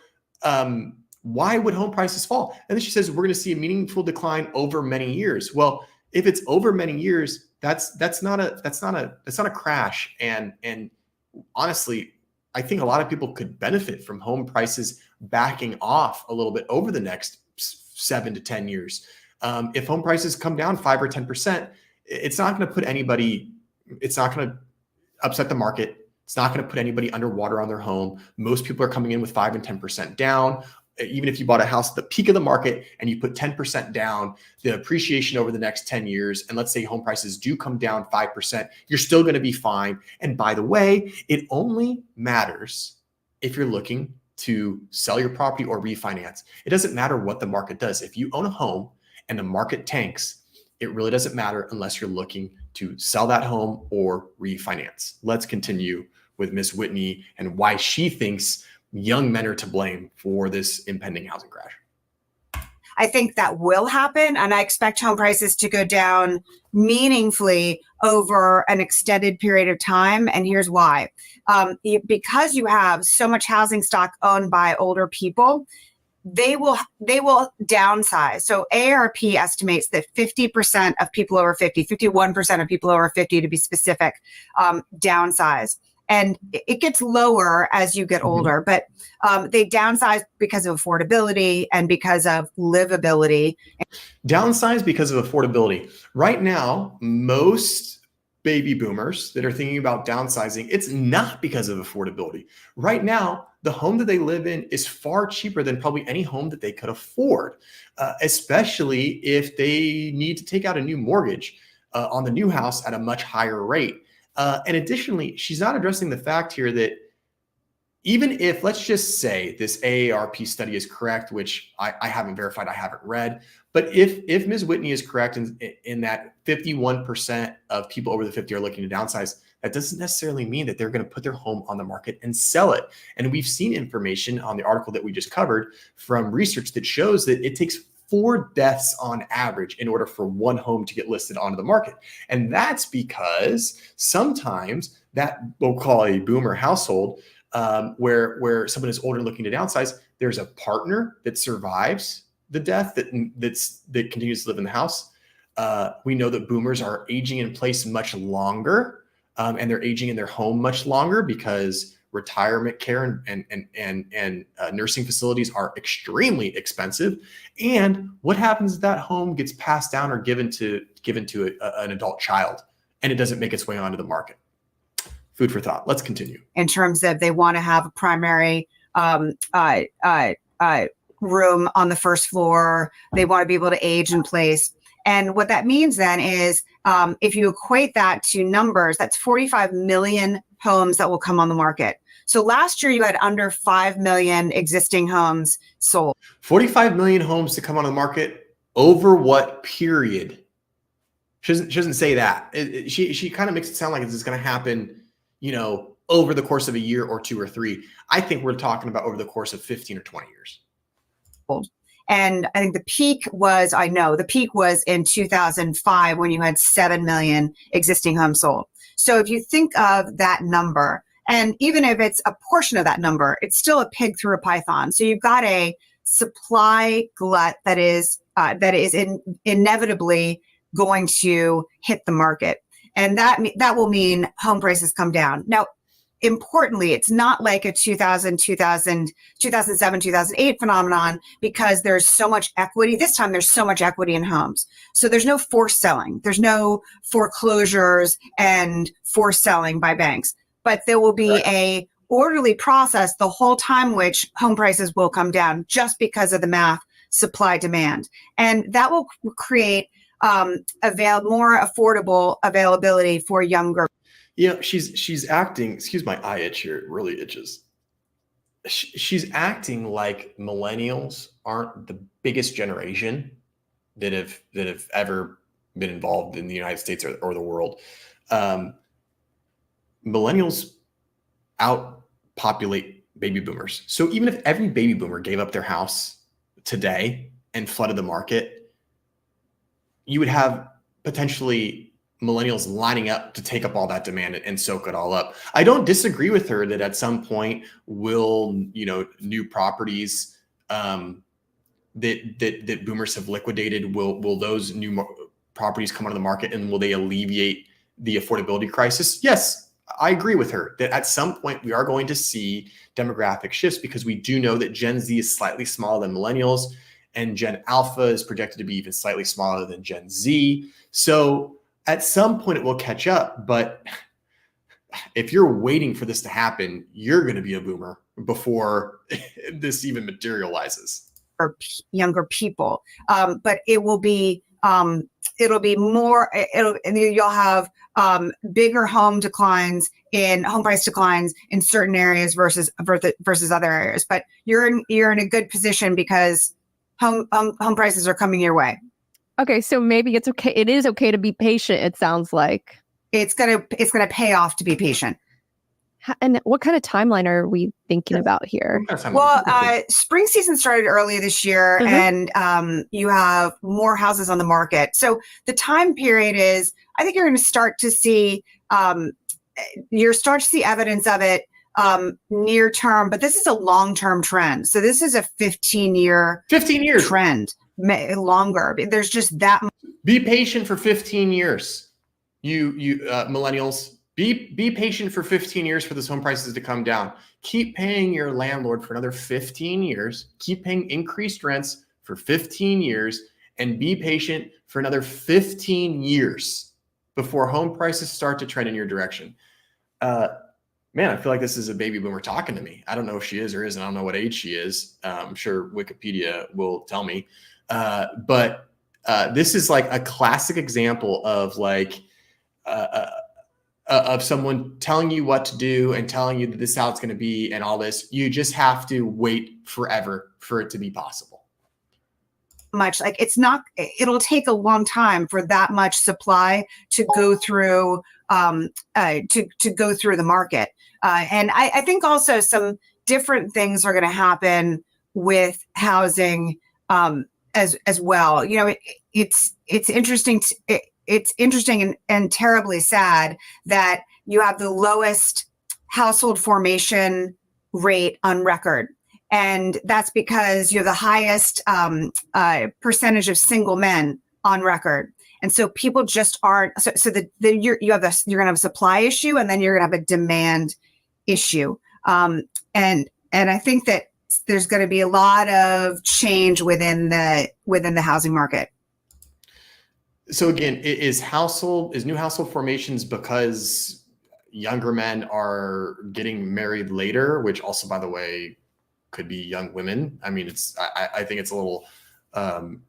why would home prices fall? And then she says, we're going to see a meaningful decline over many years. Well, if it's over many years, that's not a crash. And honestly, I think a lot of people could benefit from home prices backing off a little bit over the next 7 to 10 years. If home prices come down 5 or 10%, it's not going to upset the market. It's not going to put anybody underwater on their home. Most people are coming in with 5 and 10% down. Even if you bought a house at the peak of the market and you put 10% down, the appreciation over the next 10 years, and let's say home prices do come down 5%, you're still going to be fine. And by the way, it only matters if you're looking to sell your property or refinance. It doesn't matter what the market does. If you own a home and the market tanks, it really doesn't matter unless you're looking to sell that home or refinance. Let's continue with Ms. Whitney and why she thinks young men are to blame for this impending housing crash. I think that will happen, and I expect home prices to go down meaningfully over an extended period of time. And here's why. Because you have so much housing stock owned by older people, they will downsize. So AARP estimates that 50% of people over 50, 51% of people over 50 to be specific, downsize. And it gets lower as you get older, but they downsize because of affordability and because of livability. Downsize because of affordability. Right now, most baby boomers that are thinking about downsizing, it's not because of affordability. Right now, the home that they live in is far cheaper than probably any home that they could afford, especially if they need to take out a new mortgage on the new house at a much higher rate. And additionally, she's not addressing the fact here that even if, let's just say this AARP study is correct, which I haven't verified, I haven't read, but if Ms. Whitney is correct in that 51% of people over the 50 are looking to downsize, that doesn't necessarily mean that they're going to put their home on the market and sell it. And we've seen information on the article that we just covered from research that shows that it takes 4 deaths on average in order for one home to get listed onto the market. And that's because sometimes that we'll call a boomer household, where someone is older and looking to downsize, there's a partner that survives the death that continues to live in the house. We know that boomers are aging in place much longer, and they're aging in their home much longer because retirement care and nursing facilities are extremely expensive. And what happens if that home gets passed down or given to an adult child and it doesn't make its way onto the market? Food for thought. Let's continue. In terms of they want to have a primary room on the first floor, they want to be able to age in place. And what that means then is if you equate that to numbers, that's 45 million homes that will come on the market. So last year you had under 5 million existing homes sold. 45 million homes to come on the market over what period? She doesn't say that. She kind of makes it sound like this is going to happen, over the course of a year or 2 or 3. I think we're talking about over the course of 15 or 20 years. And I think the peak was in 2005 when you had 7 million existing homes sold. So if you think of that number, and even if it's a portion of that number, it's still a pig through a python. So you've got a supply glut that is that is inevitably going to hit the market. And that will mean home prices come down. Now, importantly, it's not like a 2007, 2008 phenomenon, because there's so much equity. This time there's so much equity in homes. So there's no forced selling. There's no foreclosures and forced selling by banks. But there will be a orderly process the whole time, which home prices will come down just because of the math, supply, demand. And that will create more affordable availability for younger. She's acting, excuse my eye itch here, it really itches. She's acting like millennials aren't the biggest generation that have ever been involved in the United States or the world. Millennials outpopulate baby boomers. So even if every baby boomer gave up their house today and flooded the market, you would have potentially millennials lining up to take up all that demand and soak it all up. I don't disagree with her that at some point will, new properties that boomers have liquidated, will those new properties come onto the market, and will they alleviate the affordability crisis? Yes, I agree with her that at some point we are going to see demographic shifts, because we do know that Gen Z is slightly smaller than millennials, and Gen Alpha is projected to be even slightly smaller than Gen Z. So at some point it will catch up, but if you're waiting for this to happen, you're going to be a boomer before this even materializes. Or younger people, but it will be it'll be more. And you'll have bigger home price declines in certain areas versus other areas. But you're in a good position because home prices are coming your way. Okay, so maybe it's okay. It is okay to be patient. It sounds like it's gonna pay off to be patient. And what kind of timeline are we thinking about here? Well, spring season started early this year, and you have more houses on the market. So the time period is, I think you're going to start to see evidence of it near term, but this is a long-term trend. So this is a 15 year trend, longer. There's just that much. Be patient for 15 years. You millennials. Be patient for 15 years for those home prices to come down. Keep paying your landlord for another 15 years. Keep paying increased rents for 15 years, and be patient for another 15 years before home prices start to trend in your direction. Man, I feel like this is a baby boomer talking to me. I don't know if she is or isn't. I don't know what age she is. I'm sure Wikipedia will tell me. But this is like a classic example of of someone telling you what to do and telling you that this is how it's going to be and all this. You just have to wait forever for it to be possible. Much like it'll take a long time for that much supply to go through to go through the market. And I think also some different things are going to happen with housing as well. It's interesting. It's interesting and terribly sad that you have the lowest household formation rate on record. And that's because you have the highest percentage of single men on record. And so people just aren't, you're going to have a supply issue, and then you're going to have a demand issue. And I think that there's going to be a lot of change within the housing market. So again, is new household formations because younger men are getting married later, which also, by the way, could be young women. I mean, I think it's a little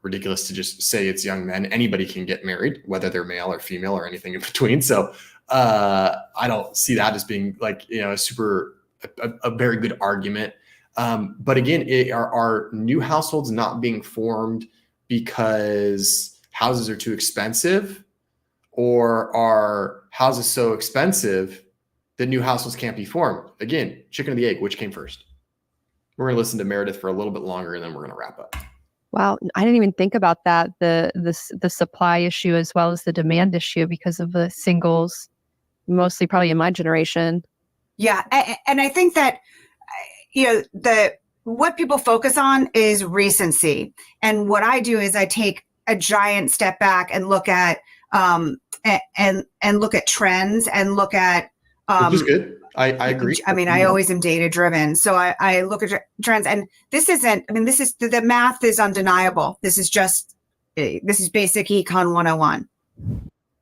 ridiculous to just say it's young men. Anybody can get married, whether they're male or female or anything in between. So I don't see that as being a very good argument. But again, are new households not being formed because houses are too expensive, or are houses so expensive that new households can't be formed? Again, chicken or the egg, which came first? We're going to listen to Meredith for a little bit longer, and then we're going to wrap up. Wow, I didn't even think about that, the supply issue as well as the demand issue, because of the singles, mostly probably in my generation. Yeah, and I think that what people focus on is recency. And what I do is I take a giant step back and look at and look at trends and look at which is good. I agree. I mean, I always am data driven. So I look at trends, and this isn't, I mean, this is, the math is undeniable. This is basic econ 101.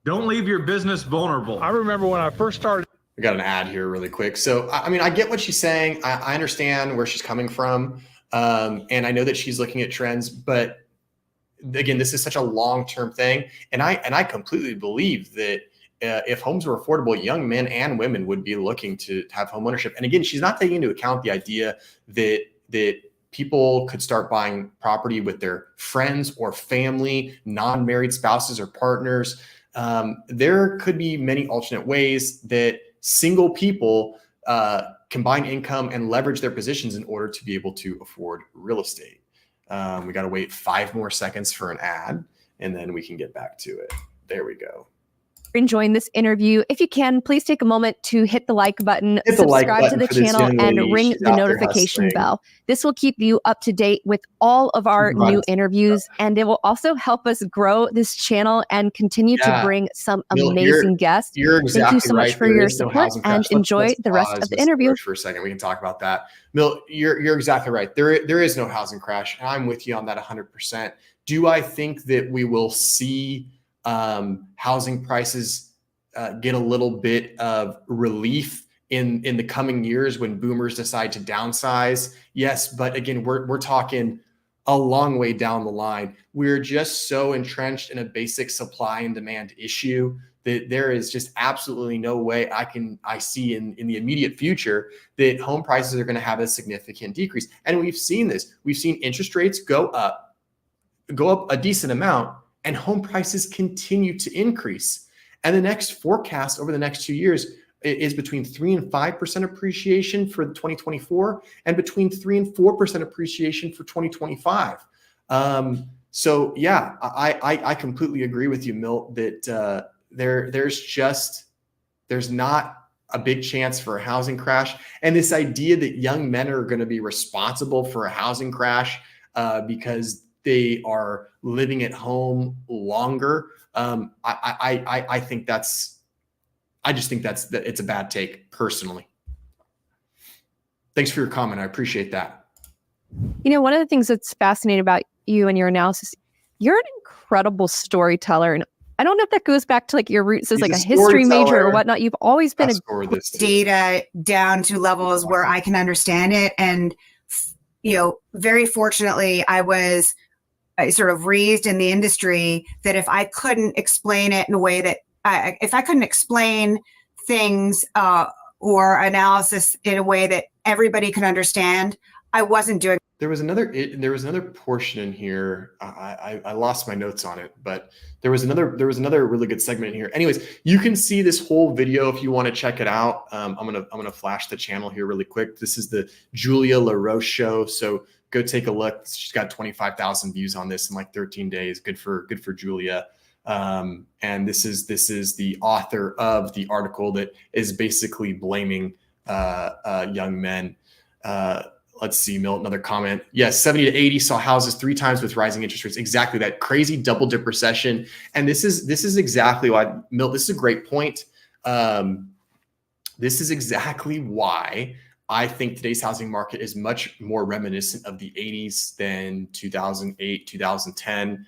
Don't leave your business vulnerable. I remember when I first started. I got an ad here really quick. So, I mean, I get what she's saying. I understand where she's coming from. And I know that she's looking at trends, but again, this is such a long-term thing. And I completely believe that if homes were affordable, young men and women would be looking to have home ownership. And again, she's not taking into account the idea that people could start buying property with their friends or family, non-married spouses or partners. There could be many alternate ways that single people combine income and leverage their positions in order to be able to afford real estate. We got to wait 5 more seconds for an ad, and then we can get back to it. There we go. Enjoying this interview. If you can, please take a moment to hit the like button, subscribe to the channel, and ring the notification bell. This will keep you up to date with all of our new interviews, and it will also help us grow this channel and continue to bring some amazing guests. Thank you so much for your support, and enjoy the rest of the interview. For a second, we can talk about that. Milt, you're exactly right. There is no housing crash, and I'm with you on that 100%. Do I think that we will see housing prices get a little bit of relief in the coming years when boomers decide to downsize? Yes, but again, we're talking a long way down the line. We're just so entrenched in a basic supply and demand issue that there is just absolutely no way I see in the immediate future that home prices are going to have a significant decrease. And we've seen this. We've seen interest rates go up a decent amount, and home prices continue to increase. And the next forecast over the next 2 years is between 3 and 5% appreciation for 2024 and between 3 and 4% appreciation for 2025. So yeah, I completely agree with you, Milt, that there's not a big chance for a housing crash. And this idea that young men are going to be responsible for a housing crash because they are living at home longer. I think it's a bad take personally. Thanks for your comment. I appreciate that. You know, one of the things that's fascinating about you and your analysis, you're an incredible storyteller. And I don't know if that goes back to like your roots as like a history major or whatnot. You've always been data down to levels where I can understand it. And, you know, very fortunately, I was sort of raised in the industry that if I couldn't explain it in a way that if I couldn't explain things or analysis in a way that everybody could understand, I wasn't doing. There was another portion in here. I lost my notes on it, but there was another really good segment in here. Anyways, you can see this whole video if you want to check it out. I'm gonna flash the channel here really quick. This is the Julia LaRoche show. So go take a look. She's got 25,000 views on this in like 13 days. Good for Julia. And this is the author of the article that is basically blaming young men. Let's see, Milt, another comment. Yes, 70 to 80 saw houses 3 times with rising interest rates. Exactly, that crazy double dip recession. And this is exactly why, Milt, this is a great point. This is exactly why I think today's housing market is much more reminiscent of the 80s than 2008, 2010.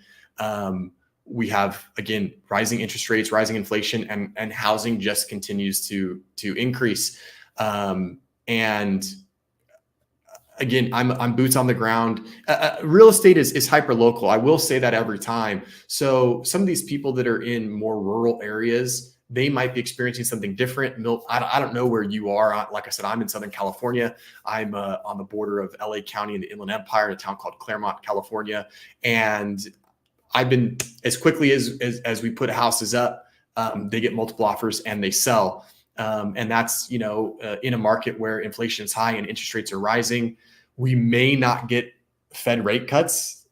We have, again, rising interest rates, rising inflation, and housing just continues to increase. And again, I'm boots on the ground. Real estate is hyper local. I will say that every time. So some of these people that are in more rural areas, they might be experiencing something different. Milt, I don't know where you are. Like I said, I'm in Southern California. I'm on the border of LA County and the Inland Empire in a town called Claremont, California. And I've been, as quickly as we put houses up, they get multiple offers and they sell. And that's, in a market where inflation is high and interest rates are rising. We may not get Fed rate cuts,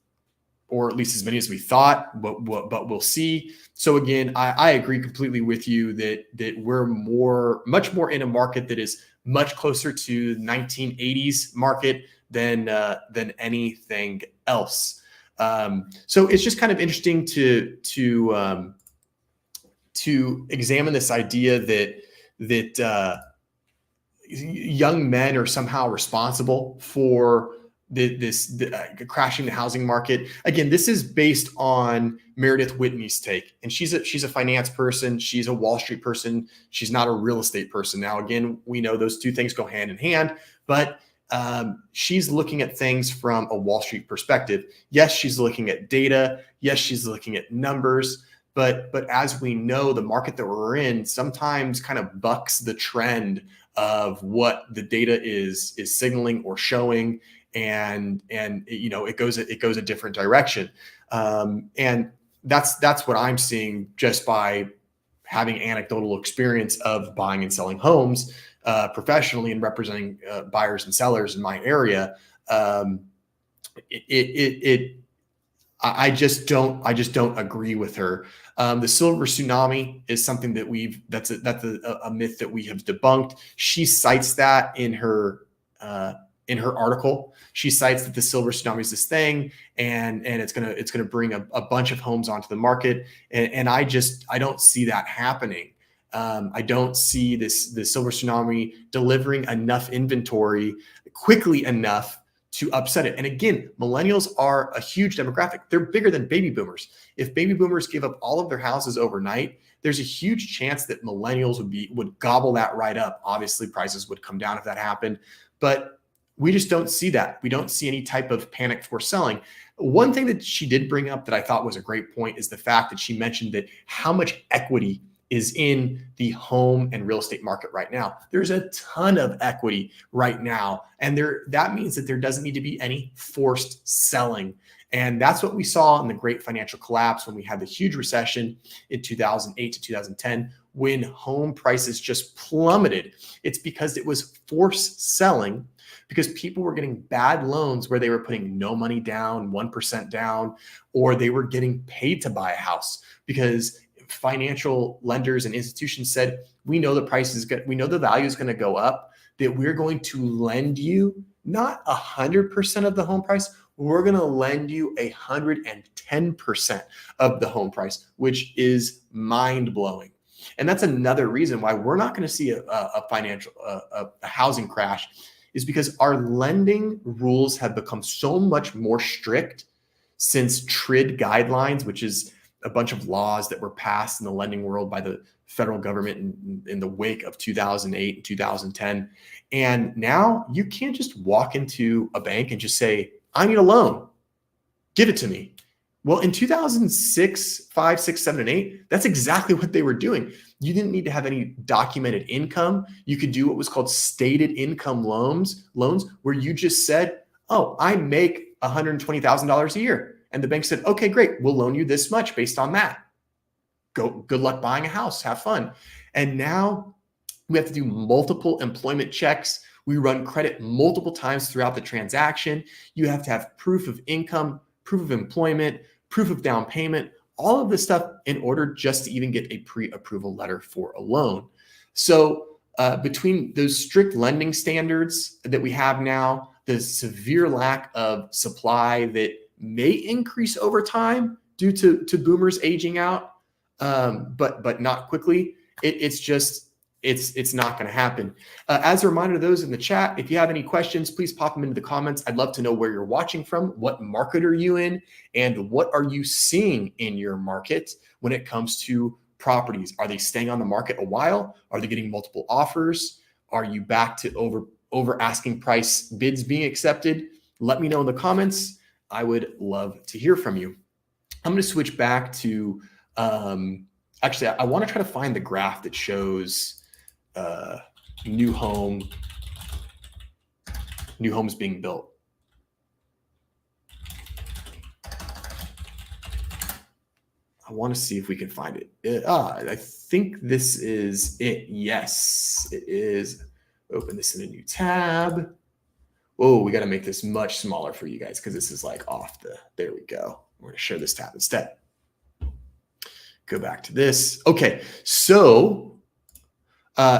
or at least as many as we thought, but we'll see. So again, I agree completely with you that we're much more in a market that is much closer to 1980s market than anything else. So it's just kind of interesting to examine this idea that young men are somehow responsible for crashing the housing market. Again, this is based on Meredith Whitney's take, and she's a finance person. She's a Wall Street person. She's not a real estate person. Now, again, we know those two things go hand in hand, but she's looking at things from a Wall Street perspective. Yes, she's looking at data. Yes, she's looking at numbers. But as we know, the market that we're in sometimes kind of bucks the trend of what the data is signaling or showing, and it goes a different direction. And that's what I'm seeing just by having anecdotal experience of buying and selling homes professionally and representing buyers and sellers in my area. I just don't agree with her. The silver tsunami is something that that's a myth that we have debunked. She cites that in her article. She cites that the silver tsunami is this thing, and it's gonna bring a bunch of homes onto the market, and I don't see that happening. I don't see the silver tsunami delivering enough inventory quickly enough to upset it. And again, millennials are a huge demographic. They're bigger than baby boomers. If baby boomers give up all of their houses overnight, there's a huge chance that millennials would gobble that right up. Obviously, prices would come down if that happened, but we just don't see that. We don't see any type of panic for selling. One thing that she did bring up that I thought was a great point is the fact that she mentioned that how much equity is in the home and real estate market right now. There's a ton of equity right now. And that means that there doesn't need to be any forced selling. And that's what we saw in the great financial collapse when we had the huge recession in 2008 to 2010, when home prices just plummeted. It's because it was forced selling, because people were getting bad loans where they were putting no money down, 1% down, or they were getting paid to buy a house because financial lenders and institutions said, we know the price is good, we know the value is going to go up, that we're going to lend you not 100% of the home price, we're going to lend you 110% of the home price, which is mind-blowing. And that's another reason why we're not going to see a housing crash, is because our lending rules have become so much more strict since TRID guidelines, which is a bunch of laws that were passed in the lending world by the federal government in the wake of 2008 and 2010. And now you can't just walk into a bank and just say, I need a loan, give it to me. Well, in 2006, 5, 6, 7, and 8, that's exactly what they were doing. You didn't need to have any documented income. You could do what was called stated income loans, where you just said, oh, I make $120,000 a year. And the bank said, okay, great, we'll loan you this much based on that. Good luck buying a house, have fun. And now we have to do multiple employment checks. We run credit multiple times throughout the transaction. You have to have proof of income, proof of employment, proof of down payment, all of this stuff in order just to even get a pre-approval letter for a loan. So between those strict lending standards that we have now, the severe lack of supply that may increase over time due to boomers aging out, but not quickly, it's not going to happen. As a reminder to those in the chat, if you have any questions, please pop them into the comments. I'd love to know where you're watching from, what market are you in, and what are you seeing in your market when it comes to properties. Are they staying on the market a while? Are they getting multiple offers? Are you back to over asking price bids being accepted? Let me know in the comments. I would love to hear from you. I'm going to switch back to, actually, I want to try to find the graph that shows new homes being built. I want to see if we can find it. I think this is it. Yes, it is. Open this in a new tab. Oh, we got to make this much smaller for you guys because this is like there we go. We're going to share this tab instead. Go back to this. Okay, so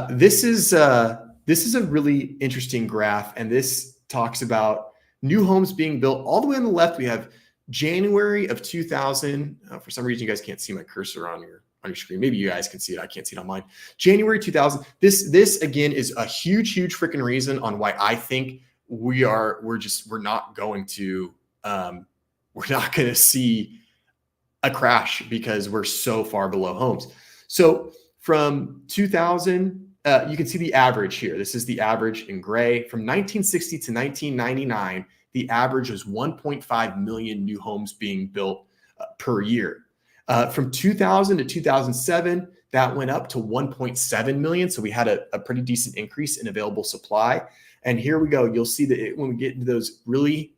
this is a really interesting graph, and this talks about new homes being built. All the way on the left, we have January of 2000. For some reason, you guys can't see my cursor on your screen. Maybe you guys can see it. I can't see it on mine. January 2000. This again is a huge freaking reason on why I think we're not going to see a crash, because we're so far below homes. So from 2000, you can see the average here. This is the average in gray. From 1960 to 1999, the average was 1.5 million new homes being built per year. From 2000 to 2007, that went up to 1.7 million. So we had a pretty decent increase in available supply. And here we go. You'll see that when we get into those really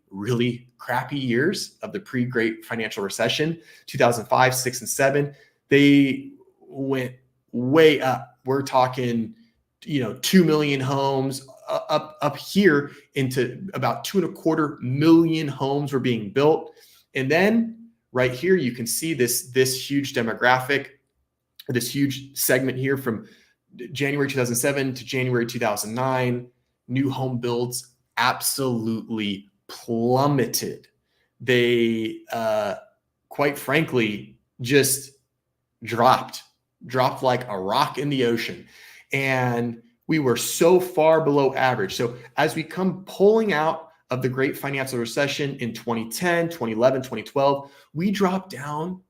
crappy years of the pre-great financial recession, 2005, 6, and 7, they went way up. We're talking, 2 million homes up here into about 2.25 million homes were being built. And then right here, you can see this huge demographic, this huge segment here from January 2007 to January 2009, new home builds absolutely plummeted. They, quite frankly, just dropped like a rock in the ocean. And we were so far below average. So as we come pulling out of the great financial recession in 2010, 2011, 2012, we dropped down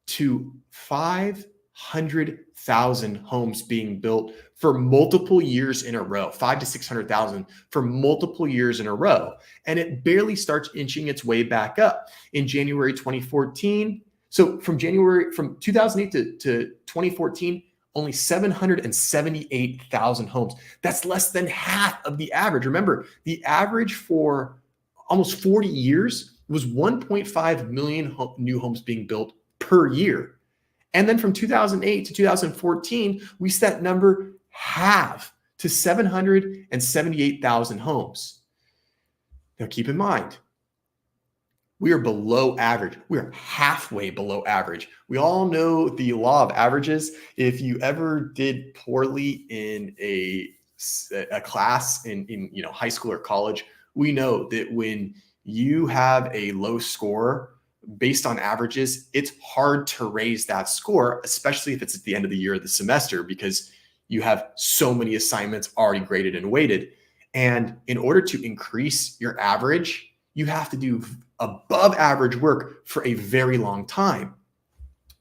to 500,000 homes being built for multiple years in a row, 500,000 to 600,000 for multiple years in a row. And it barely starts inching its way back up in January 2014. So from 2008 to 2014, only 778,000 homes. That's less than half of the average. Remember, the average for almost 40 years was 1.5 million new homes being built per year. And then from 2008 to 2014, we set that number half to 778,000 homes. Now keep in mind, we are below average. We are halfway below average. We all know the law of averages. If you ever did poorly in a class in high school or college, we know that when you have a low score based on averages, it's hard to raise that score, especially if it's at the end of the year or the semester, because you have so many assignments already graded and weighted. And in order to increase your average, you have to do above average work for a very long time.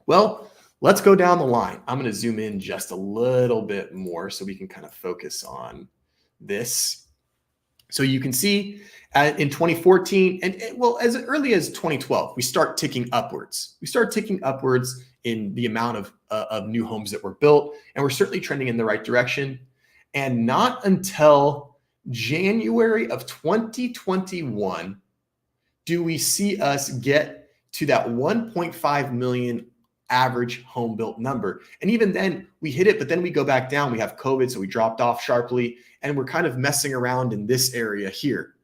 Well, let's go down the line. I'm going to zoom in just a little bit more so we can kind of focus on this. So you can see in 2014 and as early as 2012, we start ticking upwards. We start ticking upwards in the amount of new homes that were built, and we're certainly trending in the right direction. And not until January of 2021 do we see us get to that 1.5 million average home built number. And even then we hit it, but then we go back down. We have COVID, so we dropped off sharply, and we're kind of messing around in this area here,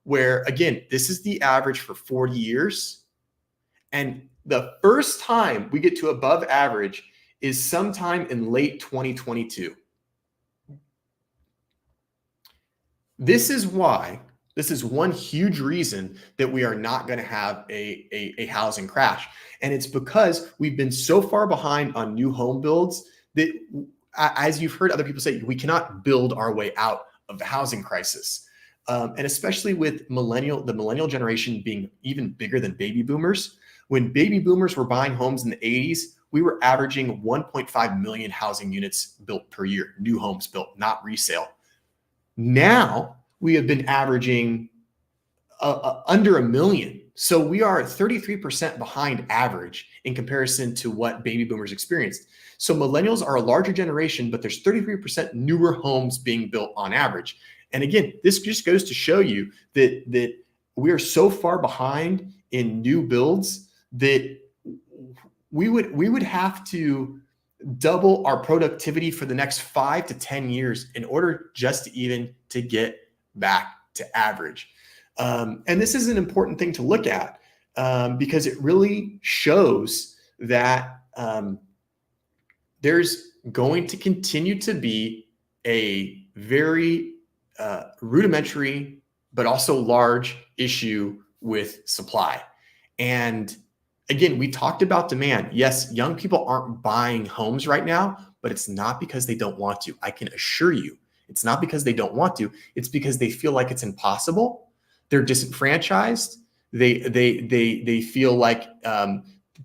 where again, this is the average for 40 years. And the first time we get to above average is sometime in late 2022. This is one huge reason that we are not going to have a housing crash. And it's because we've been so far behind on new home builds that, as you've heard other people say, we cannot build our way out of the housing crisis. And especially with the millennial generation being even bigger than baby boomers. When baby boomers were buying homes in the 80s, we were averaging 1.5 million housing units built per year, new homes built, not resale. Now we have been averaging under 1 million. So we are 33% behind average in comparison to what baby boomers experienced. So millennials are a larger generation, but there's 33% newer homes being built on average. And again, this just goes to show you that we are so far behind in new builds that we would have to double our productivity for the next 5 to 10 years in order just to get back to average. And this is an important thing to look at because it really shows that there's going to continue to be a very rudimentary but also large issue with supply. And again, we talked about demand. Yes, young people aren't buying homes right now, but it's not because they don't want to. I can assure you, it's not because they don't want to. It's because they feel like it's impossible. They're disenfranchised. They feel like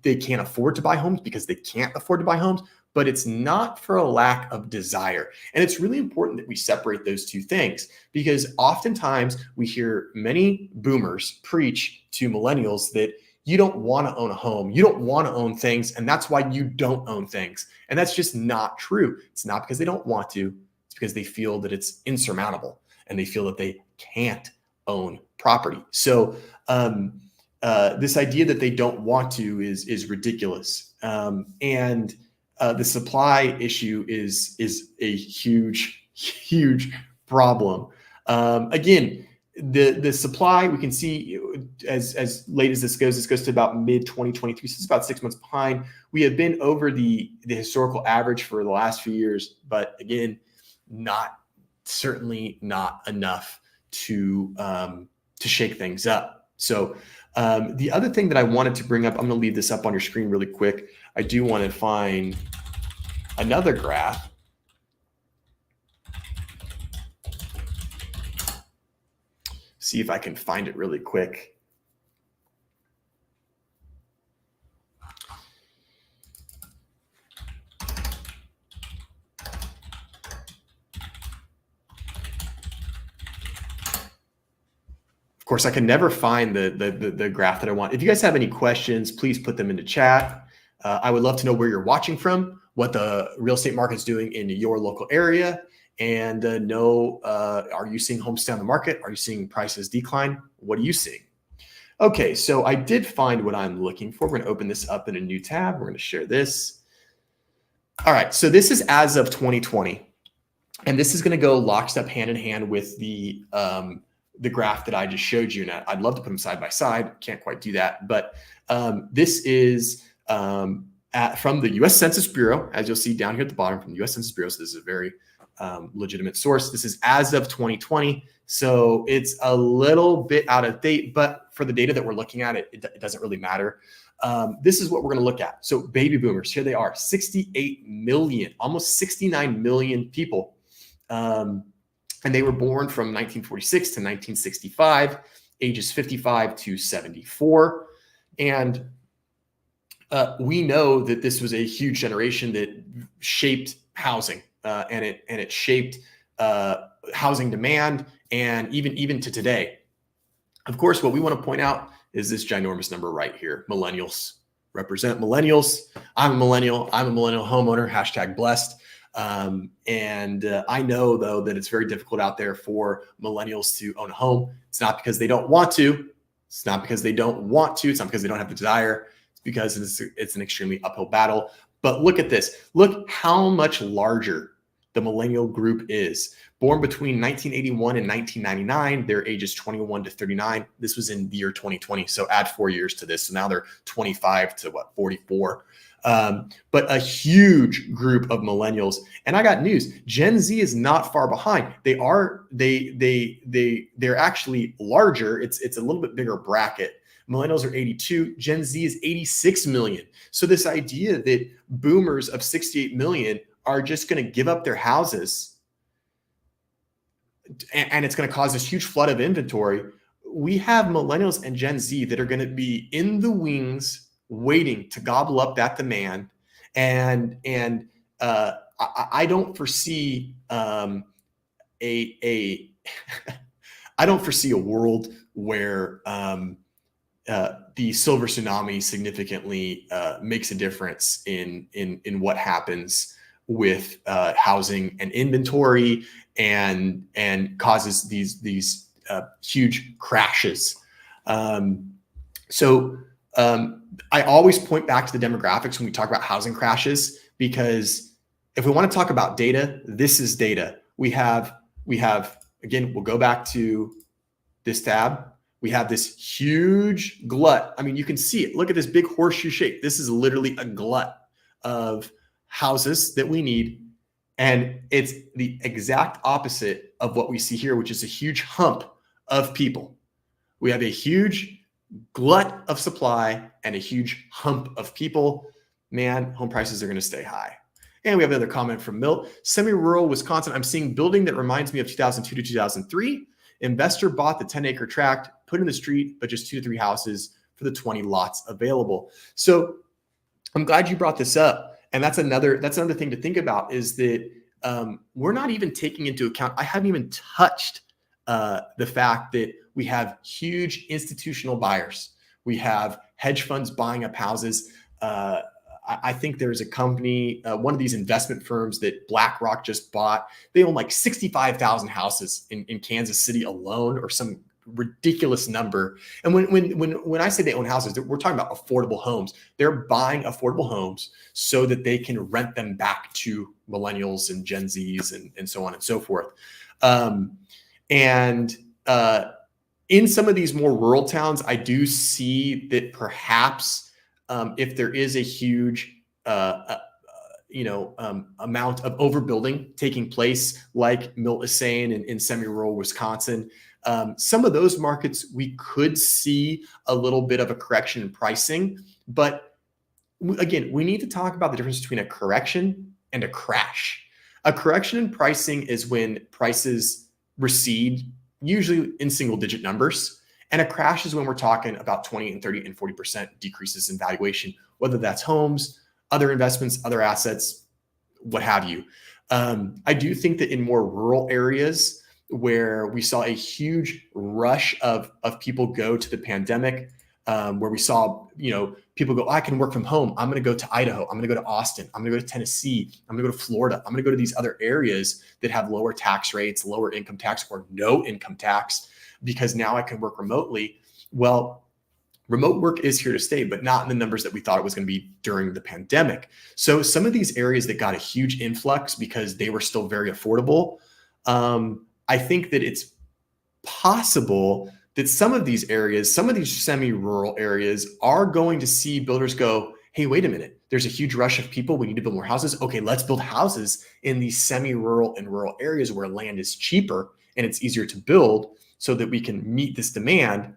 they can't afford to buy homes because they can't afford to buy homes. But it's not for a lack of desire. And it's really important that we separate those two things, because oftentimes we hear many boomers preach to millennials that you don't want to own a home, you don't want to own things, and that's why you don't own things. And that's just not true. It's not because they don't want to, it's because they feel that it's insurmountable and they feel that they can't own property. So this idea that they don't want to is ridiculous. And the supply issue is a huge problem. Again, the supply, we can see as late as this goes to about mid 2023. So it's about 6 months behind. We have been over the historical average for the last few years, but again, certainly not enough to shake things up. So the other thing that I wanted to bring up, I'm going to leave this up on your screen really quick. I do want to find another graph. See if I can find it really quick. Of course, I can never find the graph that I want. If you guys have any questions, please put them into chat. I would love to know where you're watching from, what the real estate market's doing in your local area, and are you seeing homes stay on the market? Are you seeing prices decline? What are you seeing? Okay, so I did find what I'm looking for. We're going to open this up in a new tab. We're going to share this. All right, so this is as of 2020, and this is going to go lockstep hand in hand with the graph that I just showed you. And I'd love to put them side by side. Can't quite do that, but this is from the U.S. Census Bureau, as you'll see down here at the bottom from the U.S. Census Bureau. So this is a very legitimate source. This is as of 2020. So it's a little bit out of date, but for the data that we're looking at, it doesn't really matter. This is what we're going to look at. So baby boomers, here they are, 68 million, almost 69 million people. And they were born from 1946 to 1965, ages 55 to 74. And we know that this was a huge generation that shaped housing, and it shaped housing demand, and even to today. Of course, what we want to point out is this ginormous number right here. Millennials represent millennials. I'm a millennial homeowner, #blessed. I know though that it's very difficult out there for millennials to own a home. It's not because they don't want to. It's not because they don't want to. It's not because they don't have the desire. It's because it's an extremely uphill battle. But look at this. Look how much larger the millennial group is. Born between 1981 and 1999, their ages 21 to 39. This was in the year 2020. So add 4 years to this. So now they're 25 to 44. But a huge group of millennials. And I got news. Gen Z is not far behind. They're actually larger. It's a little bit bigger bracket. Millennials are 82. Gen Z is 86 million. So this idea that boomers of 68 million are just going to give up their houses and it's going to cause this huge flood of inventory. We have millennials and Gen Z that are going to be in the wings waiting to gobble up that demand. And I don't foresee I don't foresee a world where the silver tsunami significantly makes a difference in what happens with housing and inventory and causes these huge crashes. I always point back to the demographics when we talk about housing crashes, because if we want to talk about data, this is data. We have again, we'll go back to this tab. We have this huge glut. I mean, you can see it. Look at this big horseshoe shape. This is literally a glut of houses that we need. And it's the exact opposite of what we see here, which is a huge hump of people. We have a huge glut of supply and a huge hump of people. Man, home prices are going to stay high. And we have another comment from Milt. Semi-rural Wisconsin, I'm seeing building that reminds me of 2002 to 2003. Investor bought the 10-acre tract, put in the street, but just 2 to 3 houses for the 20 lots available. So I'm glad you brought this up. And that's another thing to think about, is that we're not even taking into account, I haven't even touched the fact that we have huge institutional buyers. We have hedge funds buying up houses. I think there's a company, one of these investment firms that BlackRock just bought. They own like 65,000 houses in Kansas City alone, or some ridiculous number. And when I say they own houses, we're talking about affordable homes. They're buying affordable homes so that they can rent them back to millennials and Gen Zs and so on and so forth. In some of these more rural towns, I do see that perhaps if there is a huge amount of overbuilding taking place, like Milt is saying in semi-rural Wisconsin, some of those markets we could see a little bit of a correction in pricing. But again, we need to talk about the difference between a correction and a crash. A correction in pricing is when prices recede, usually in single-digit numbers. And a crash is when we're talking about 20 and 30 and 40% decreases in valuation, whether that's homes, other investments, other assets, what have you. I do think that in more rural areas where we saw a huge rush of people go to the pandemic, where we saw, people go, I can work from home. I'm going to go to Idaho. I'm going to go to Austin. I'm going to go to Tennessee. I'm going to go to Florida. I'm going to go to these other areas that have lower tax rates, lower income tax, or no income tax, because now I can work remotely. Well, remote work is here to stay, but not in the numbers that we thought it was going to be during the pandemic. So some of these areas that got a huge influx because they were still very affordable, I think that it's possible that some of these areas, some of these semi-rural areas, are going to see builders go, hey, wait a minute, there's a huge rush of people. We need to build more houses. Okay, let's build houses in these semi-rural and rural areas where land is cheaper and it's easier to build, so that we can meet this demand.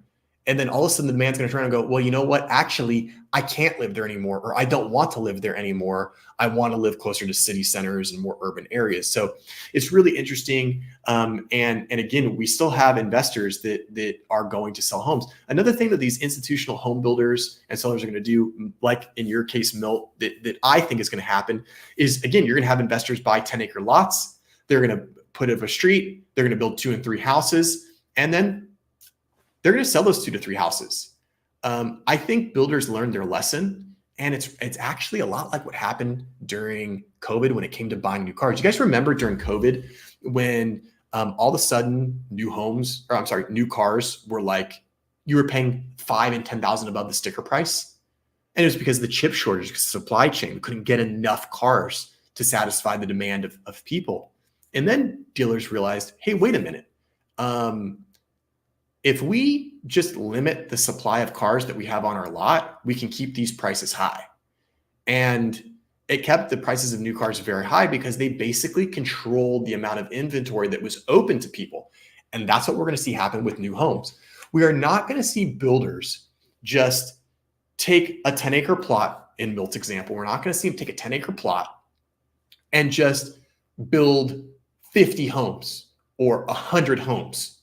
And then all of a sudden the demand's going to turn and go, well, you know what? Actually, I can't live there anymore, or I don't want to live there anymore. I want to live closer to city centers and more urban areas. So it's really interesting. And again, we still have investors that are going to sell homes. Another thing that these institutional home builders and sellers are going to do, like in your case, Milt, that I think is going to happen is, again, you're going to have investors buy 10-acre lots. They're going to put up a street. They're going to build 2 and 3 houses. And then they're going to sell those 2 to 3 houses. I think builders learned their lesson, and it's actually a lot like what happened during COVID when it came to buying new cars. You guys remember during COVID when all of a sudden new cars were like, you were paying $5,000 and $10,000 above the sticker price, and it was because of the chip shortage, because the supply chain, we couldn't get enough cars to satisfy the demand of people. And then dealers realized, hey, wait a minute. If we just limit the supply of cars that we have on our lot, we can keep these prices high. And it kept the prices of new cars very high because they basically controlled the amount of inventory that was open to people. And that's what we're going to see happen with new homes. We are not going to see builders just take a 10-acre plot, in Milt's example. We're not going to see them take a 10-acre plot and just build 50 homes or 100 homes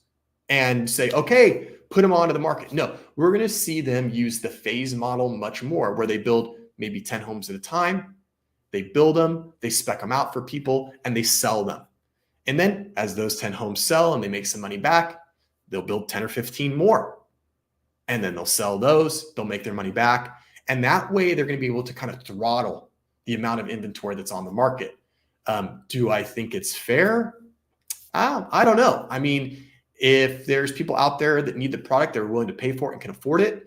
and say, okay, put them onto the market. No, we're going to see them use the phase model much more, where they build maybe 10 homes at a time. They build them, they spec them out for people, and they sell them. And then as those 10 homes sell and they make some money back, they'll build 10 or 15 more. And then they'll sell those, they'll make their money back. And that way they're going to be able to kind of throttle the amount of inventory that's on the market. Do I think it's fair? I don't know. I mean, if there's people out there that need the product, they're willing to pay for it and can afford it,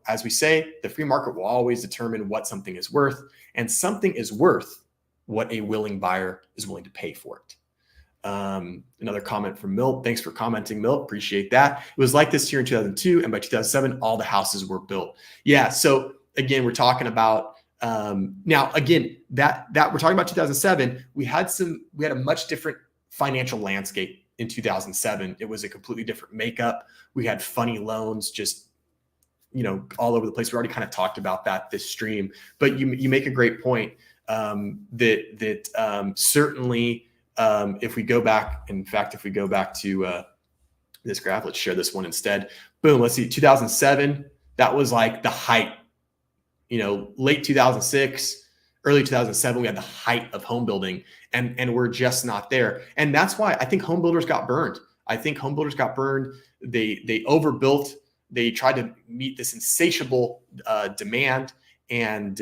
as we say, the free market will always determine what something is worth, and something is worth what a willing buyer is willing to pay for it. Another comment from Milt. Thanks for commenting, Milt. Appreciate that. It was like this here in 2002, and by 2007, all the houses were built. Yeah. So again, we're talking about now. Again, that we're talking about 2007. We had a much different financial landscape in 2007. It was a completely different makeup. We had funny loans, just, all over the place. We already kind of talked about that this stream, but you make a great point that certainly if we go back, if we go back to this graph, let's share this one instead. Boom, let's see, 2007, that was like the height. Late 2006, early 2007, we had the height of home building, and we're just not there. And that's why I think home builders got burned. They overbuilt. They tried to meet this insatiable demand, and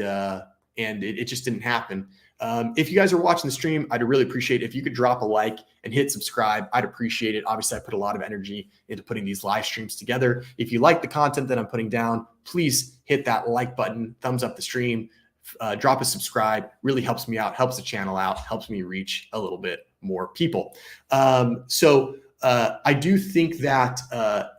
it just didn't happen. If you guys are watching the stream, I'd really appreciate it if you could drop a like and hit subscribe. I'd appreciate it. Obviously, I put a lot of energy into putting these live streams together. If you like the content that I'm putting down, please hit that like button, thumbs up the stream, drop a subscribe. Really helps me out, helps the channel out, helps me reach a little bit more people. So I do think that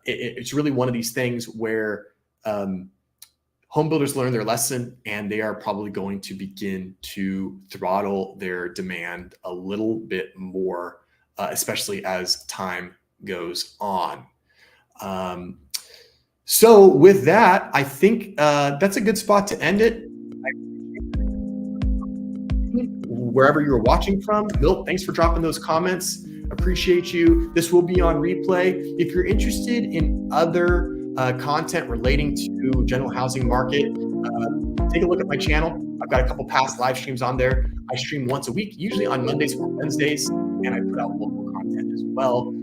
it's really one of these things where home builders learn their lesson, and they are probably going to begin to throttle their demand a little bit more, especially as time goes on. So with that, I think that's a good spot to end it. Wherever you're watching from, Milt, thanks for dropping those comments. Appreciate you. This will be on replay. If you're interested in other content relating to general housing market, take a look at my channel. I've got a couple past live streams on there. I stream once a week, usually on Mondays or Wednesdays, and I put out local content as well.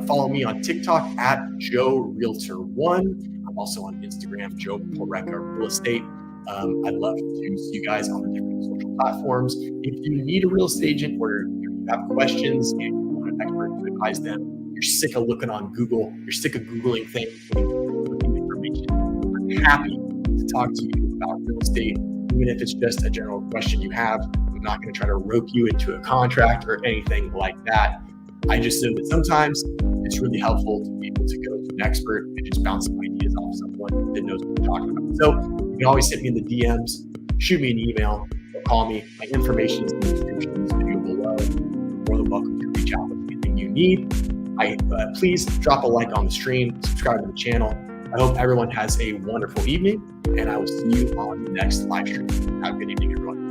Follow me on TikTok at JoeRealtor1. I'm also on Instagram, Joe Porreca Real Estate. I'd love to see you guys on the different social platforms. If you need a real estate agent or you have questions and you want an expert to advise them, you're sick of looking on Google, you're sick of Googling things, looking information, I'm happy to talk to you about real estate, even if it's just a general question you have. I'm not going to try to rope you into a contract or anything like that. I just know that sometimes it's really helpful to be able to go to an expert and just bounce some ideas off someone that knows what they're talking about. So you can always hit me in the DMs, shoot me an email, or call me. My information is in the description of this video below. You're more than welcome to reach out with anything you need. Please drop a like on the stream, subscribe to the channel. I hope everyone has a wonderful evening, and I will see you on the next live stream. Have a good evening, everyone.